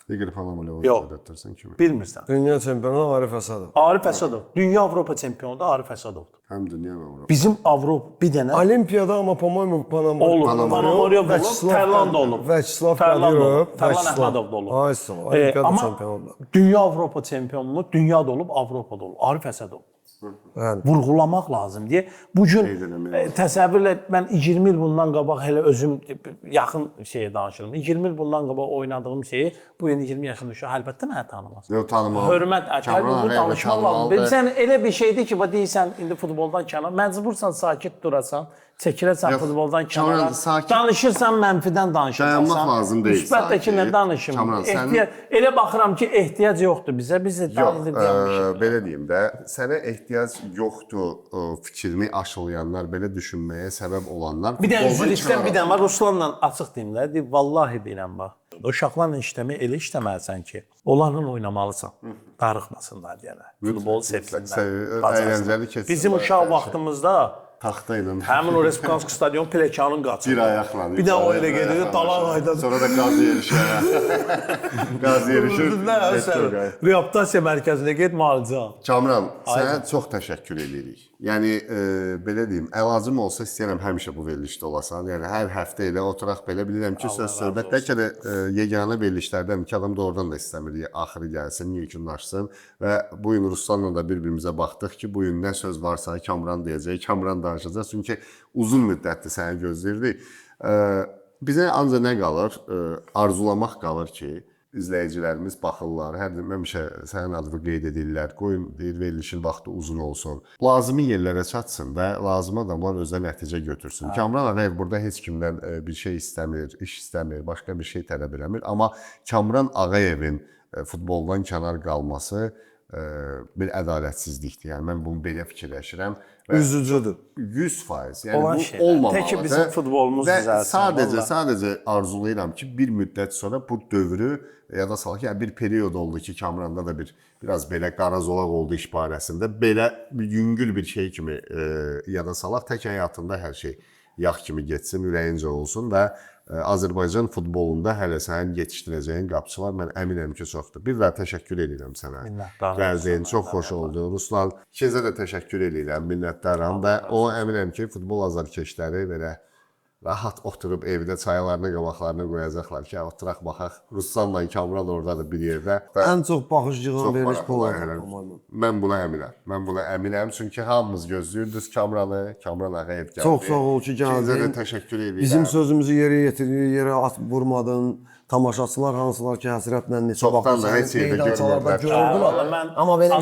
Digər falan elə öyrətdirsən kimi. Bilmirsən. Dünya çempionu Arif Əsədov. Arif Əsədov. Dünya Avropa çempionu da Arif Əsədovdur. Həm dünya və Avropa. Bizim Avropa bir dənə Olimpiyada amma по-моему Panamariyov olub, Tərlan da olub. Vəçslav Qədirov, Tərlan Əhmədov da olub. Aysa, Olimpiyada çempionu. Dünya Avropa çempionu, dünyada olub, Avropada olub. Arif Əsədov. Vurğulamaq lazım deyə. Bu gün təsəvvürlə mən 20 il bundan qabaq hələ özüm yaxın şeyə danışıram. 20 il bundan qabaq oynadığım şeyi bu gün 20 yaşında uşaq əlbəttə mənə tanımaz. Yox, tanımaz. Hörmət, bu danışmaq lazım. Sən elə bir şeydir ki, deyirsən indi futboldan kənar, məcbursan sakit durasan, çəkirəsən futboldan kənara, danışırsan mənfidən danışırsan. Dayanmaq lazım deyil. Müsbətdəkilə danışım. Elə baxıram ki, ehtiyac yoxdur bizə. Biz də danışırıq. Belə deyim də, sənə ehtiyac yoxdur fikrini aşılayanlar, belə düşünməyə səbəb olanlar. Bir dənə üzr istəyirəm, bir dənə Ruslanla açıq deyim də, vallahi deyirəm bax. Uşaqlarla işləmək elə işləməlisən ki, onlarla oynamalısan. Darıxmasınlar deyənə. Futbol sevsinlər. Bizim uşaq vaxtımızda taxtayla. Həmin o Respublikanski stadion Plekanın qaçır. Bir ayaqla. Bir də o elə gedir, dalaq ayda. Sonra da qaz yerişir. Qaz yerişir. Reabilitasiya mərkəzinə get, müalicə al. Kamran, sənə çox təşəkkür edirik. Yəni belə deyim, əlacım olsa istəyirəm həmişə bu verilişdə olasan. Yəni hər həftə elə oturaq belə bilirəm ki, söz söhbət bəlkə də yeganə verilişlərdən ki, adam doğrudan da istəmir axırı gəlsin, yekunlaşsın və bu gün Ruslanla da bir-birimizə baxdıq ki, bu gün nə söz varsa Kamran deyəcək, Kamran danışacaq. Çünki uzun müddətdir səni gözləyirdik. Bizə ancaq nə qalır? Arzulamaq qalır ki, izləyicilərimiz baxırlar. Hər həmişə sənin adını qeyd edirlər. Qoyun deyir verilişin vaxtı uzun olsun. Lazımi yerlərə çatsın və lazım adamlar özünə nəticə götürsün. Kamran Ağayev burada heç kimdən bir şey istəmir, iş istəmir, başqa bir şey tələb eləmir. Amma Kamran Ağayevin futboldan kənar qalması bir ədalətsizlikdir. Yəni mən bunu belə fikirləşirəm. Üzücüdür. 100%. Yəni bu olmamalıdır. Tək ki bizim futbolumuz düzəlsin. Sadəcə arzulayıram ki, bir müddət sonra bu dövrü yada salaq ki, yəni bir period oldu ki, Kamranda da biraz belə qara zolaq oldu iş barəsində. Belə yüngül bir şey kimi yada salaq. Tək həyatında hər şey yağ kimi getsin, ürəyincə olsun və Azərbaycan futbolunda hələ sənin yetişdirəcəyin qapıçılar mən əminəm ki, çoxdur. Bir daha təşəkkür edirəm sənə. Gəldiyin çox xoş oldu. Ruslan, ikinizə də təşəkkür edirəm, minnətdaram və o əminəm ki, futbol azarkeşləri belə rahat oturub evdə çaylarını, qabaqlarını qoyacaqlar ki, oturaq baxaq. Ruslanla Kamran oradadır bir yerdə. Ən çox baxış yığan veriliş bu olur. Mən buna əminəm. Mən buna əminəm çünki hamımız gözləyirdik Kamranı, Kamran Ağayev gəldi. Çox sağ ol ki, gəldin. İkinizə də təşəkkür edirəm. Bizim sözümüzü yerə yetirdin, yerə at vurmadın. Tamaşaçılar hansılar ki, həsrətlə neçə çoxdan da heç yerdə görmürlər. Amma belə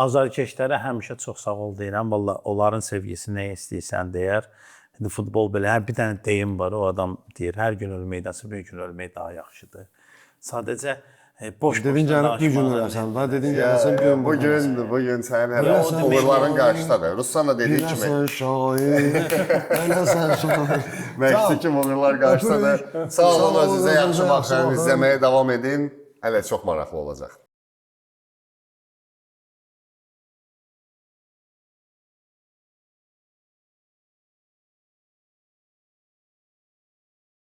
azarkeşlərə həmişə çox sağ ol deyirəm. Valla onların sevgisi nə istəyirsən deyər. İndi futbol belə hər bir dənə deyim var. O adam deyir, hər gün ölməkdənsə bir gün ölmək daha yaxşıdır. Sadəcə boş dedin gəlib bir gün öləsən. Və dedin gəlsən gün bu gün sənin hələ uğurların qarşıdadır. Ruslan da dediyi kimi. Sən şahin. Sən şahin. Məşqçi kimi uğurlar qarşıdadır. Sağ olun, özünüzə yaxşı baxın, izləməyə davam edin. Hələ çox maraqlı olacaq.